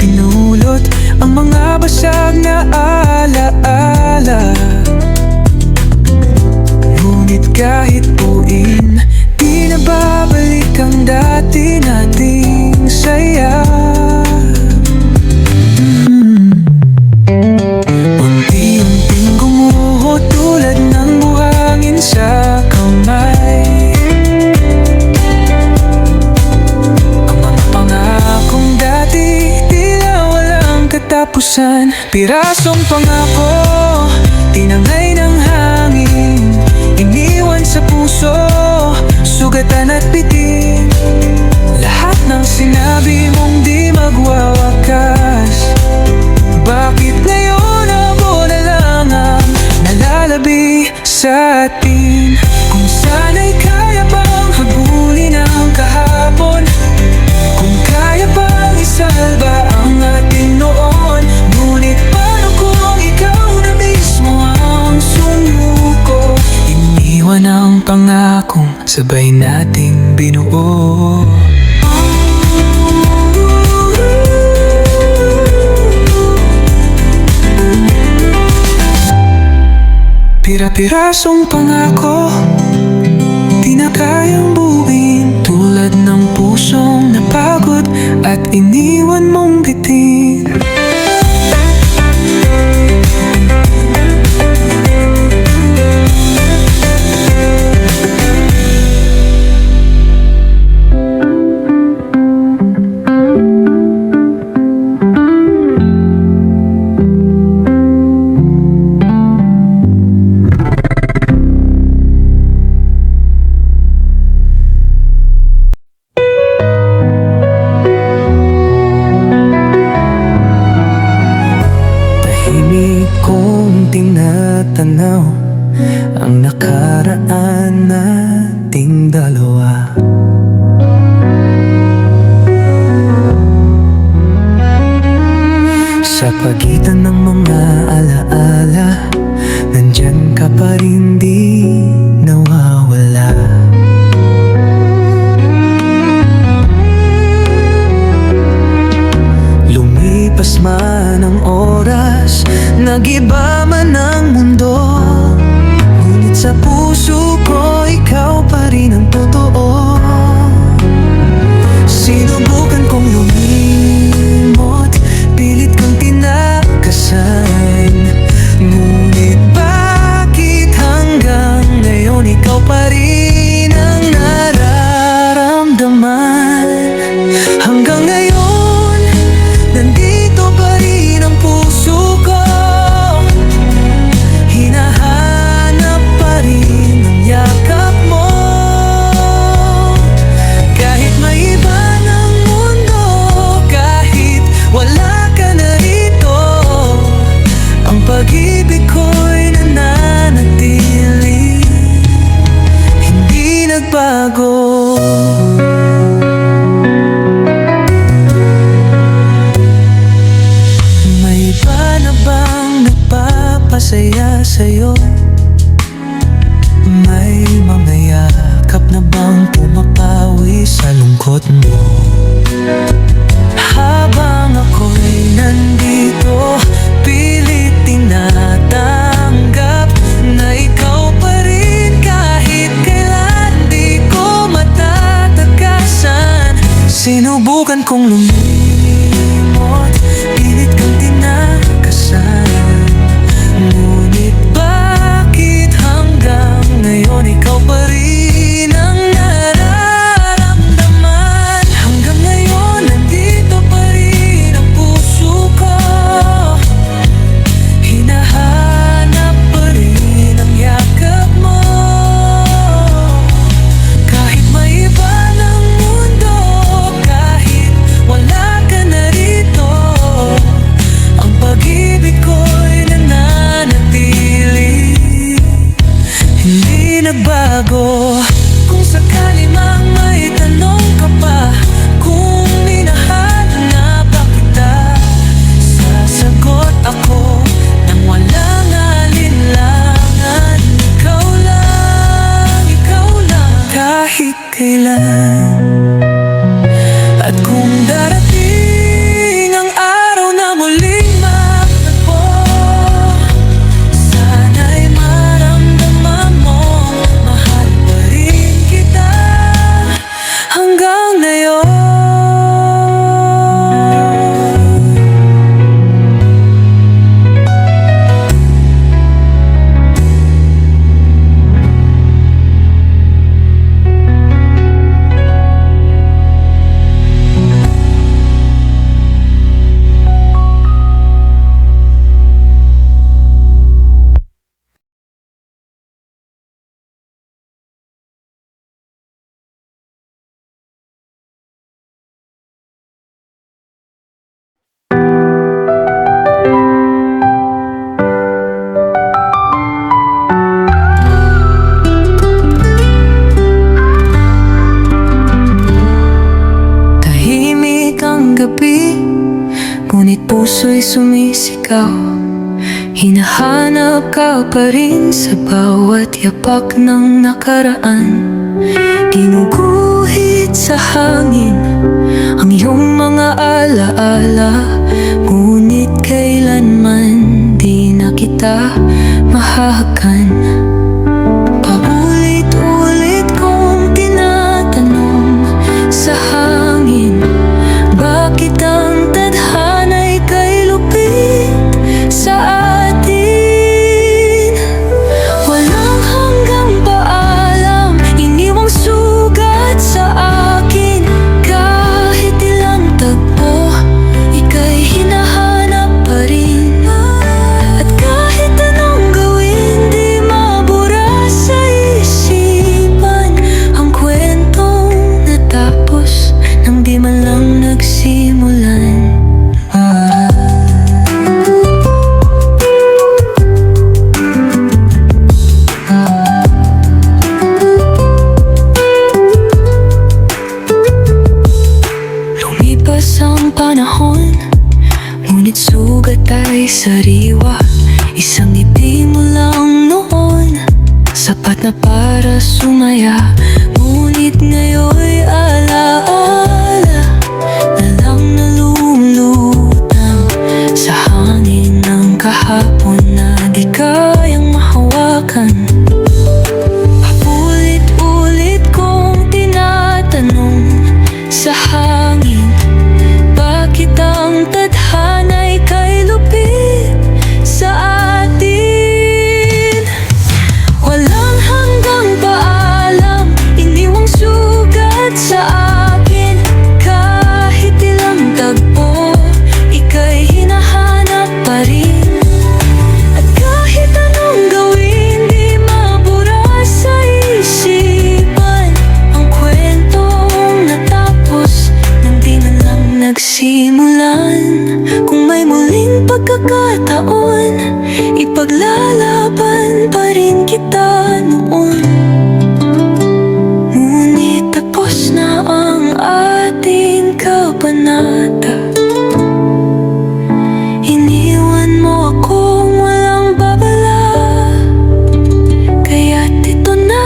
pinulot ang mga basag na alaala, ngunit kahit buuin, di na babalik ang dati nating saya. pangako, tinangay ng hangin, iniwan sa puso, sugatan at bitin. Lahat ng sinabi mong di magwawakas, bakit ngayon ako na lang ang nalalabi sa atin? Kung sana'y kaya bang habulin ang kahapon, kung kaya bang isalba ang ating noon, ngunit paano kung ikaw na mismo ang sumuko? Iniwan ang pangakong sabay nating binuo. Pira-pirasong pangako, di na kayang buuin, tulad ng pusong napagod at iniwan mong bitin. Tinatanaw ang nakaraan nating dalawa. Sa pagitan ng mga alaala, nandyan ka pa rin, di nawawala. Lumipas man ang oras, nag-iba man ang mundo, ngunit sa puso ko ikaw pa rin ang totoo. Sinubukan kong lumimot, pilit kong tinakasan, ngunit bakit hanggang ngayon ikaw pa rin ang nararamdaman? Hanggang ngayon, nandito pa rin ang puso ko, hinahanap pa rin ang yakap mo. Kahit may iba ng mundo, kahit wala ka na rito, ang pag-ibig ko'y nananatili, hindi nagbago. May iba na bang nagpapasaya sa'yo? May mga yakap na bang pumapawi sa lungkot mo? Habang ako'y nandito, pilit tinatanggap na ikaw pa rin, kahit kailan di ko matatakasan. Sinubukan kong lumimot, pilit kang tinakasan, ngunit bakit hanggang ngayon ikaw pa rin ang nararamdaman? Hanggang ngayon, nandito pa rin ang puso ko, hinahanap pa rin ang yakap mo. Kahit may iba ng mundo, kahit wala ka na rito, ang pag-ibig ko'y nananatili, hindi nagbago. Kung sakali mang may tanong ka pa, kung minahal na ba kita, sasagot ako nang walang alinlangan. Ikaw lang, kahit kailan. At kung darating ang araw na muling magtagpo, sana'y maramdaman mong mahal pa rin kita hanggang ngayon. ikaw. Hinahanap ka pa rin sa bawat yapak ng nakaraan. Ginuguhit sa hangin ang iyong mga alaala, ngunit kailanman di na kita mahahakan. Paulit-ulit kong tinatanong sa hangin, bakit ang tadhana'y kay lupit sa atin? Walang hanggang paalam, iniwang sugat sa akin. Kahit ilang tagpo, ika'y hinahanap pa rin. At kahit anong gawin, di mabura sa isipan ang kwentong natapos nang di man lang nagsimulan. Lumipas ang panahon, ngunit sugat ay sariwa. Isang ngiti mo lang noon, sapat na para sumaya. Ngunit ngayon'y alaala na lang nalulutang sa hangin ng kahapon na di kayang mahawakan. Paulit-ulit kong tinatanong sa hangin, bakit ang tadhana'y kay lupit sa atin? Walang hanggang paalam, iniwang sugat sa akin. Kahit ilang tagpo, ika'y hinahanap pa rin. At kahit anong gawin, di mabura sa isipan ang kwentong natapos nang di na lang nagsimulan. Kung may muling pagkakataon, ipaglalaban pa rin kita noon. Ngunit tapos na ang ating kabanata. Iniwan mo akong walang babala, kaya't ito na.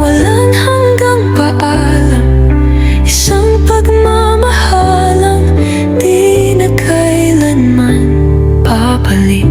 Walang hanggang paalam, isang pagmamahalang di na kailanman babalik.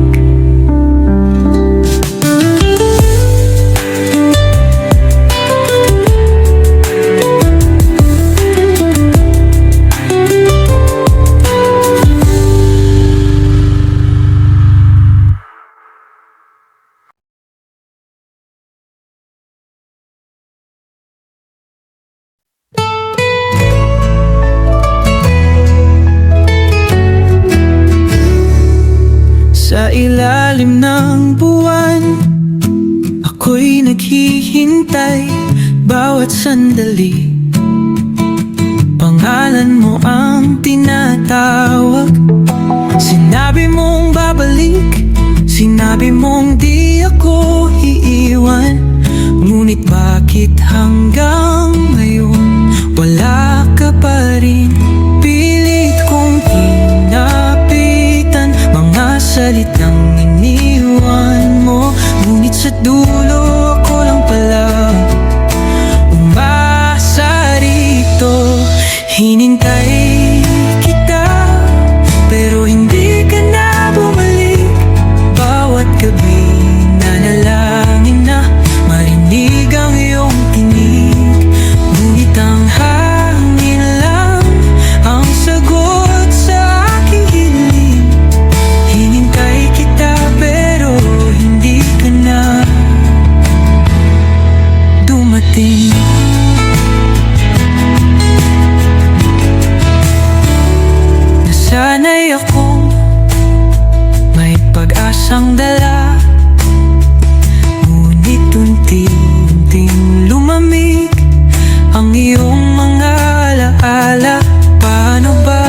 Sa ilalim ng buwan, ako'y naghihintay bawat sandali. Pangalan mo ang tinatawag. Sinabi mong babalik, sinabi mong di ako iiwan. Ngunit bakit hanggang ngayon wala ka pa rin? Pilit kong tinapitan mga salitang iniwan mo, ngunit sa dulo ako lang pala umasa rito. Hinintay kita, pero hindi ka na bumalik. Bawat gabi nanalangin na marinig ang iyong tinig, ngunit ang hangin lang ang sagot sa aking hiling. Hinintay kita, pero hindi ka na dumating. Nasanay akong may pag-asang dala, ngunit unti-unting lumamig ang iyong mga alaala. Paano ba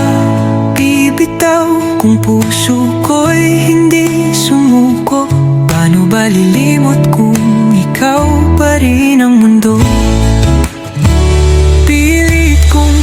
bibitaw kung puso ko'y hindi sumuko? Paano ba lilimot kung ikaw pa rin ang mundo? Pilit kong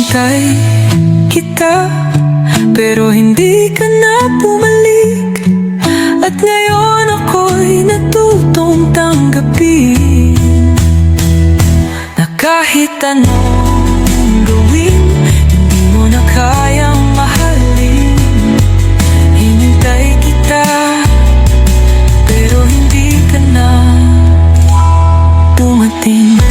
Hinintay kita, pero hindi ka na bumalik. At ngayon ako'y natutong tanggapin na kahit anong gawin, hindi mo na kayang mahalin. Hinintay kita, pero hindi ka na dumating.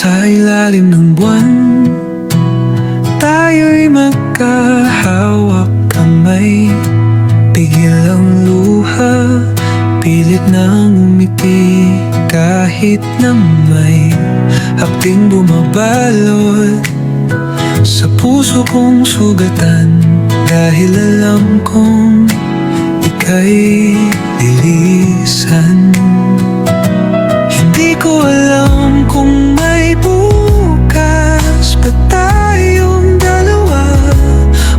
Sa ilalim ng buwan, tayo'y magkahawak kamay. Pigil ang luha, pilit nang umiti. Kahit na may hapding bumabalot sa puso kong sugatan, dahil alam kong ika'y lilisan. Hindi ko alam kung may bukas pa tayong dalawa,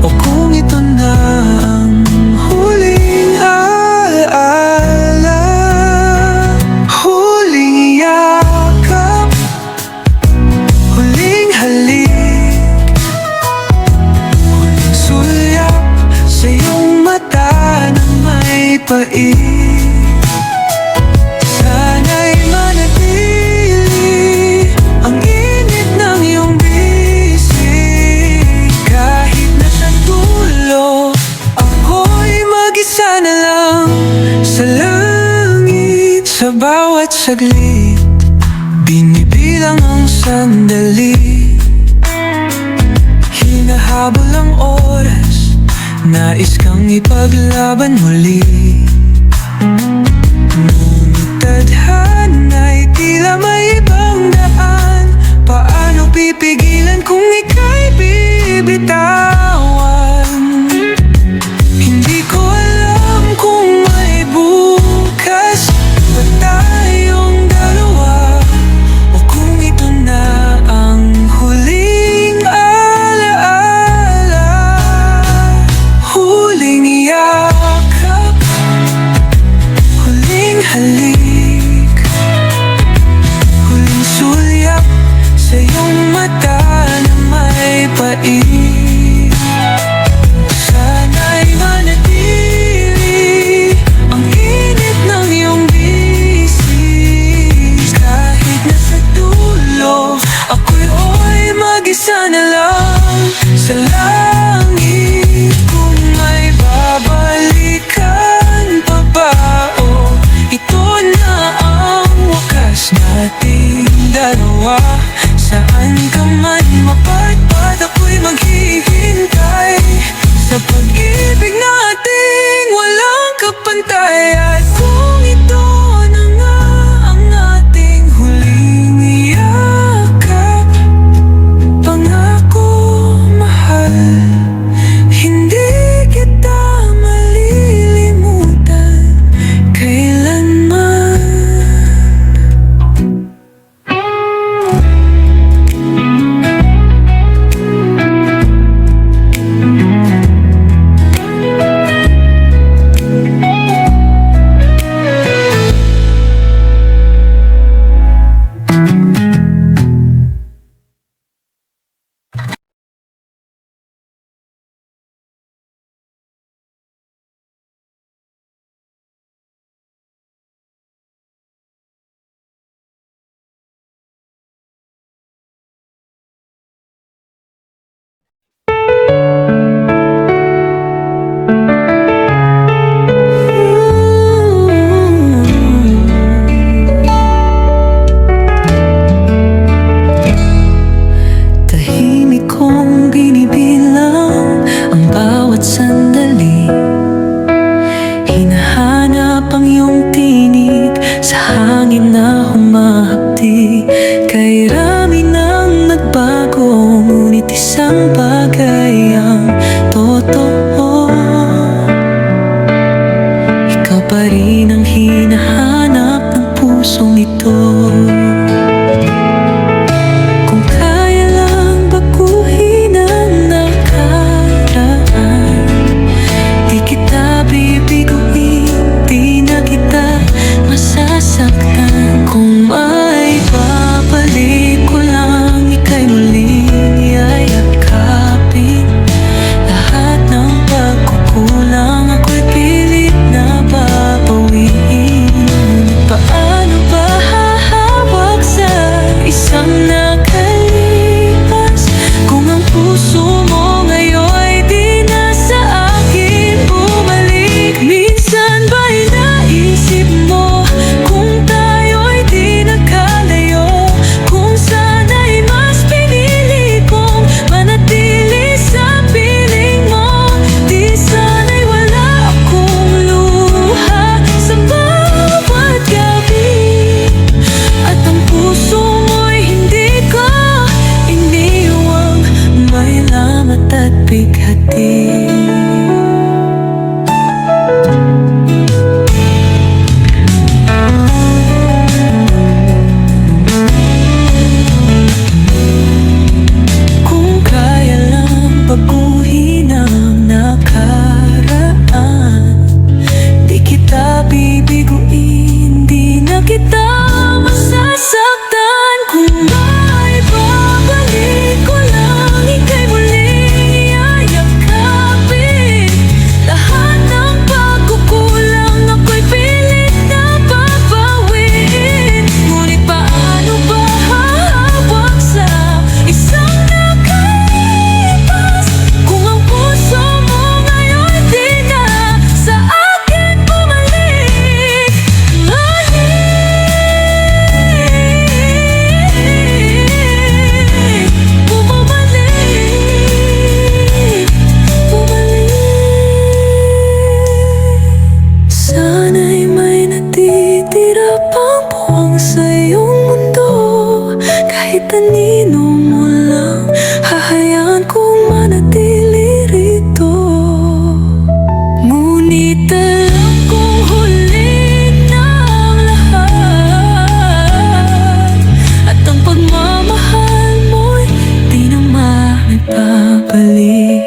o kung ito na ang huling alaala. Huling yakap, huling halik, huling sulyap sa iyong mata na may pait. Sa bawat saglit, binibilang ang sandali. Hinahabol ang oras, nais kang ipaglaban muli. Ngunit tadhana'y tila may ibang daan. Paano pipigilan kung ika'y bibitawan? Hindi ko alam kung may bukas pa tayong dalawa, o kung ito na ang huling alaala. Huling yakap, huling halik, huling sulyap sa iyong mata na may pait. Sana'y manatili ang init ng iyong bisig. Kahit nasa dulo, ako'y mag-isa na lang sa langit. Kung may babalikan pa ba, o ito na ang wakas nating dalawa. Saan ka man mapadpad, ako'y maghihintay sa pag-ibig nating walang kapantay. At kung ito na nga ang ating huling yakap, pangako mahal, hindi kita malilimutan kailanman. Hinahanap ang iyong tinig sa hangin na humahapdi. pa rin ang hinahanap ng pusong ito. Kung kaya lang baguhin ang nakaraan, di kita bibiguin, di na kita masasaktan. Kung may babalik ko lang, ika'y muling yayakapin. Lahat ng pagkukulang ako'y pilit na babawiin. Paano ba hahawak sa isang nakalipas kung ang puso mo ngayon'y di na sa akin bumalik? Minsan ba'y naisip mo kung tayo'y di nagkalayo, kung sana'y mas pinili kong manatili sa piling mo? Di sana'y wala akong luha sa bawat gabi, at ang puso mo'y hindi ko iniwang may lamat at bighati. Kung kaya lang baguhin ang nakaraan, di kita bibiguin, di na kita masasaktan. Kung may babalik ko lang, ika'y muling yayakapin. Lahat ng pagkukulang ako'y pilit na babawiin. Ngunit paano ba hahawak sa isang nakalipas kung ang puso mo ngayon di na sa akin bumalik? Sana'y may natitira pang puwang sa iyong mundo. Kahit anino mo lang, hahayaan kong manatili rito. Ngunit alam kong huli na ang lahat, at ang pagmamahal mo'y di na maibabalik.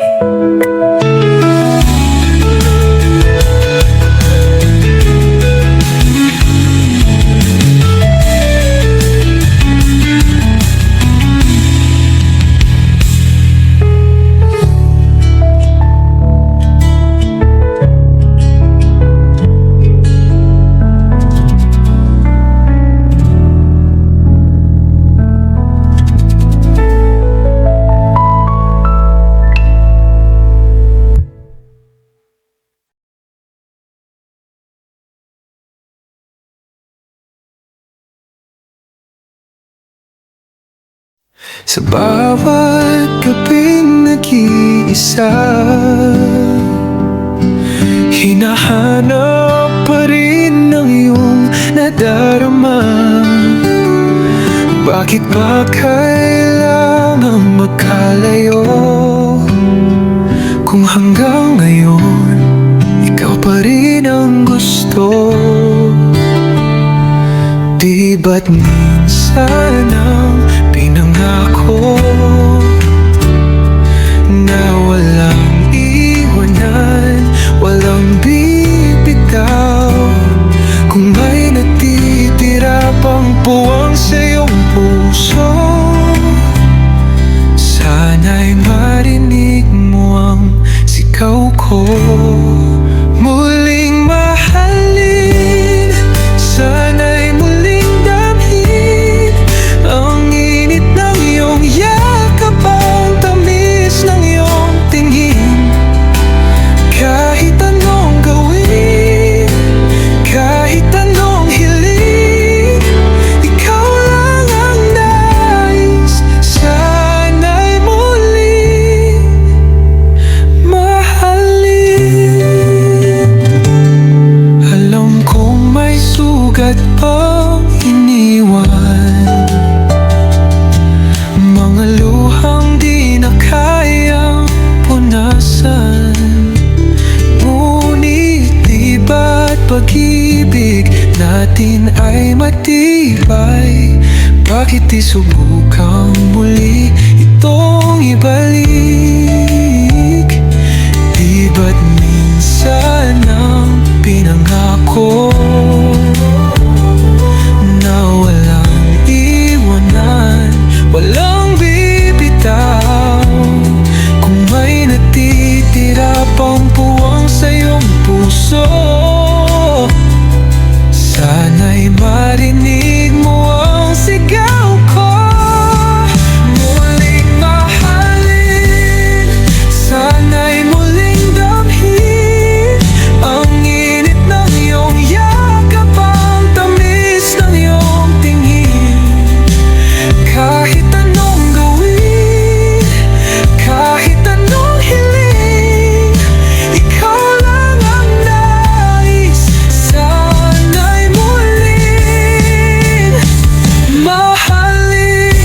Sa bawat gabing nag-iisa, hinahanap pa rin ang iyong nadarama. Bakit ba kailangang magkalayo kung hanggang ngayon ikaw pa rin ang gusto? Di ba't minsan ang pinangako na walang iwanan, walang bibitaw? Kung may natitira pang puwang sa iyong puso, sana'y marinig mo ang sigaw ko. Muling mahalin, sana'y muling damhin ang init ng iyong yakap, ang tamis ng iyong tingin. Kahit anong gawin, kahit anong hiling, ikaw lang ang nais. Sana'y muling mahalin. Alam kong may sugat pang iniwan, mga luhang di na kayang punasan. Ngunit di ba't pag-ibig natin ay matibay. Bakit di subukang muli itong ibalik? Di ba't minsan ang pinangako na walang iwanan, walang bibitaw? Kung may natitira pang puwang sa iyong puso, sana'y marinig mo ang sigaw ko. Muling mahalin, sana'y muling damhin ang init ng iyong yakap, ang tamis ng iyong tingin. Kahit anong gawin, kahit anong hiling, ikaw lang ang nais. Sana'y muling mahalin.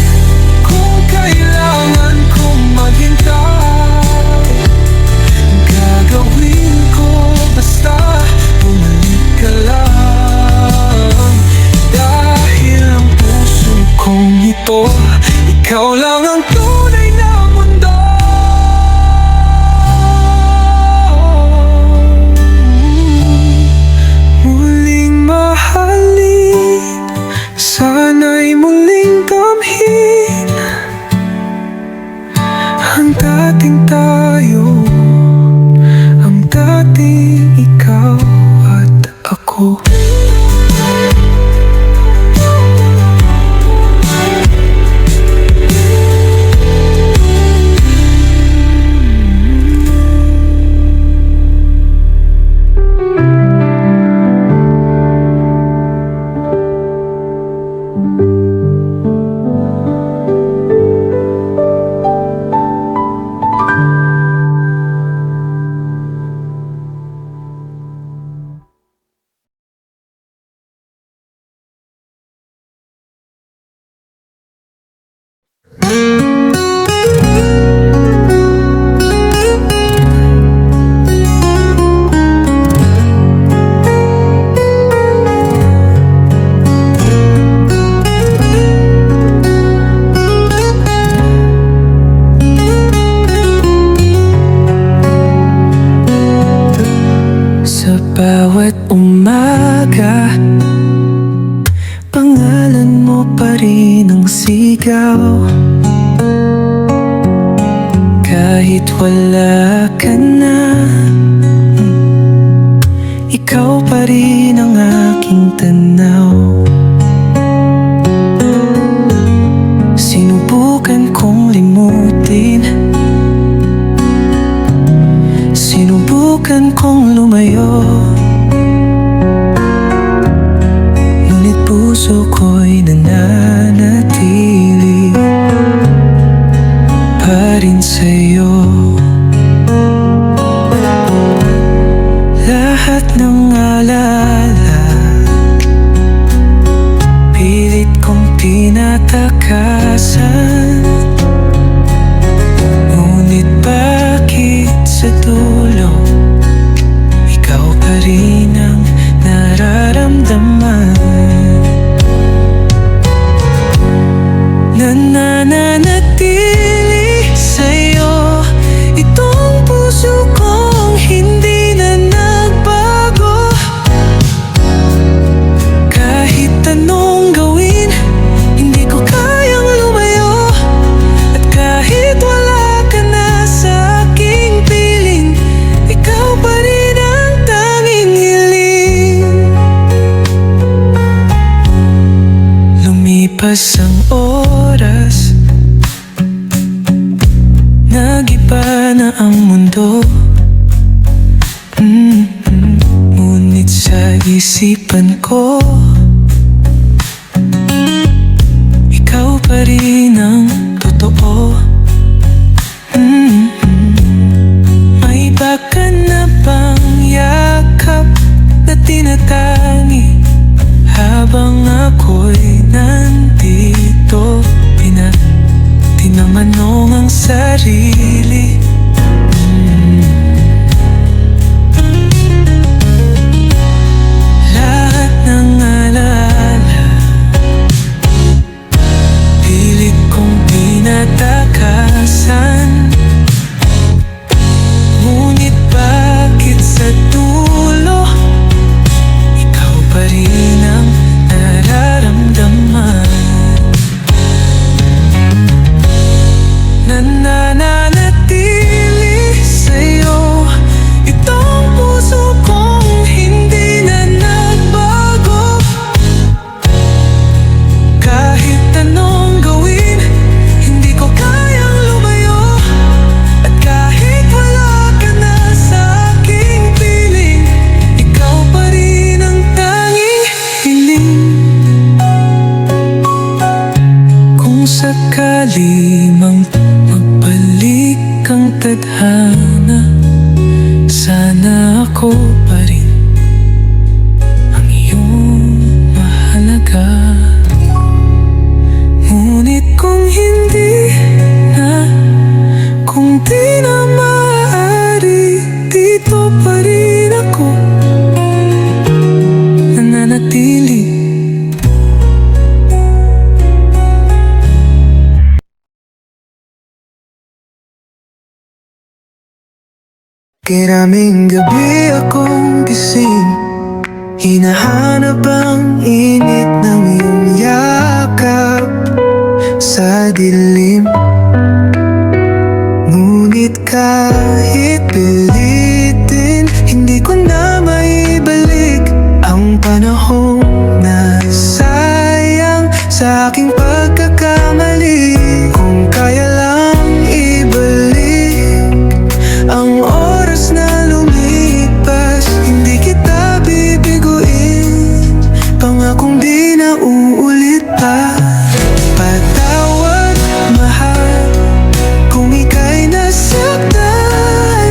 Kung kailangan kong maghintay, gagawin ko basta bumalik ka lang. Dahil ang puso kong ito, ikaw lang ang tunay na mundo. Muling mahalin, sana'y muling damhin ang dating tayo, ang dating ikaw at ako. Sa bawat umaga, pangalan mo pa rin ang sigaw. Kahit wala ka na, ikaw pa rin ang aking tanaw. Sinubukan kong limutin, sinubukan kong lumayo, ngunit puso ko'y nananatili pa rin sa'yo. Lahat ng alala pilit kong tinatakasan, ngunit bakit sa dulo ikaw pa rin ang nararamdaman? Nananatili sa'yo itong puso kong hindi na nagbago. Kahit anong gawin, hindi ko kayang lumayo. At kahit wala ka na sa aking piling, ikaw pa rin ang tanging hiling. Lumipas ang oras, nag-iba na ang mundo. Ngunit sa isipan ko, ikaw pa rin ang totoo. May baka na bang yakap na tinatangi habang ako'y nandito? Tinamanong ang sarili. Maraming gabi akong gising, hinahanap ang init ng iyong yakap sa dilim. Ngunit kahit pilitin, hindi ko na maibalik ang panahong nasayang sa aking pagkakamali. Kung kaya lang ibalik ang oras na lumipas, hindi kita bibiguin, pangakong di na uulit pa. Patawad, mahal, kung ika'y nasaktan.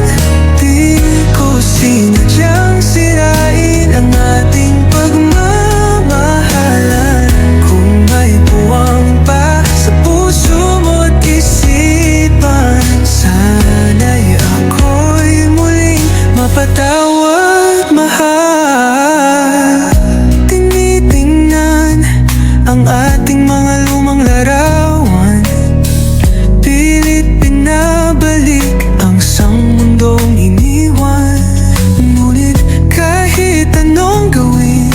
Di ko sinadyang sirain ang ating pagmamahalan. Kung may puwang pa sa puso mo't isipan, sana'y ako'y muling mapatawad, mahal. Tinitingnan ang ating mga lumang larawan, pilit pinabalik ang isang mundong iniwan. Ngunit kahit anong gawin,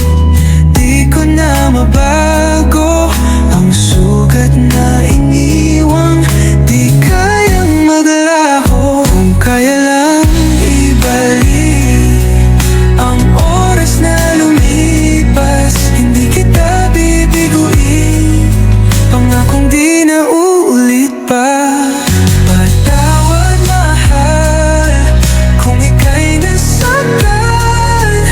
di ko na mabago ang sugat na iniwang di kayang maglaho. Kung kaya lang ibalik ang oras na lumipas, hindi kita bibiguin, pangakong di na uulit pa. Patawad, mahal, kung ika'y nasaktan.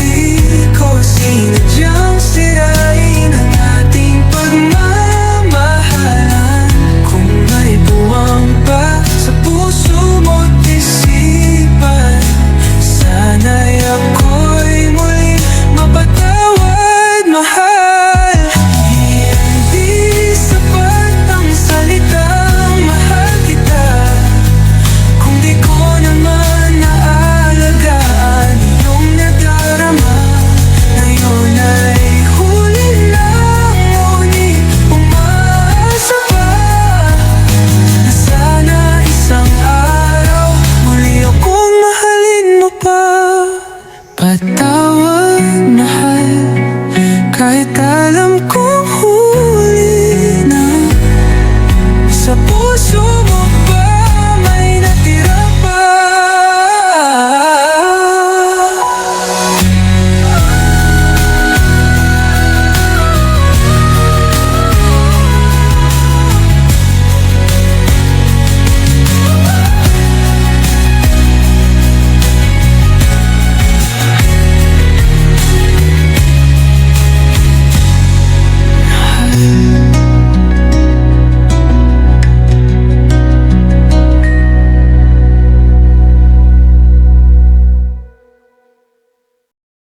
Di ko sinadyang sirain ang ating pagmamahalan. Kung may puwang pa sa puso mo't isipan, sana'y ako'y muling mapatawad, mahal. Hindi sapat ang salitang mahal kita kung di ko naman naalagaan iyong nadarama. Ngayon ay huli lang, ngunit umaasa pa na sana isang araw muli akong mahalin mo pa. Patawad,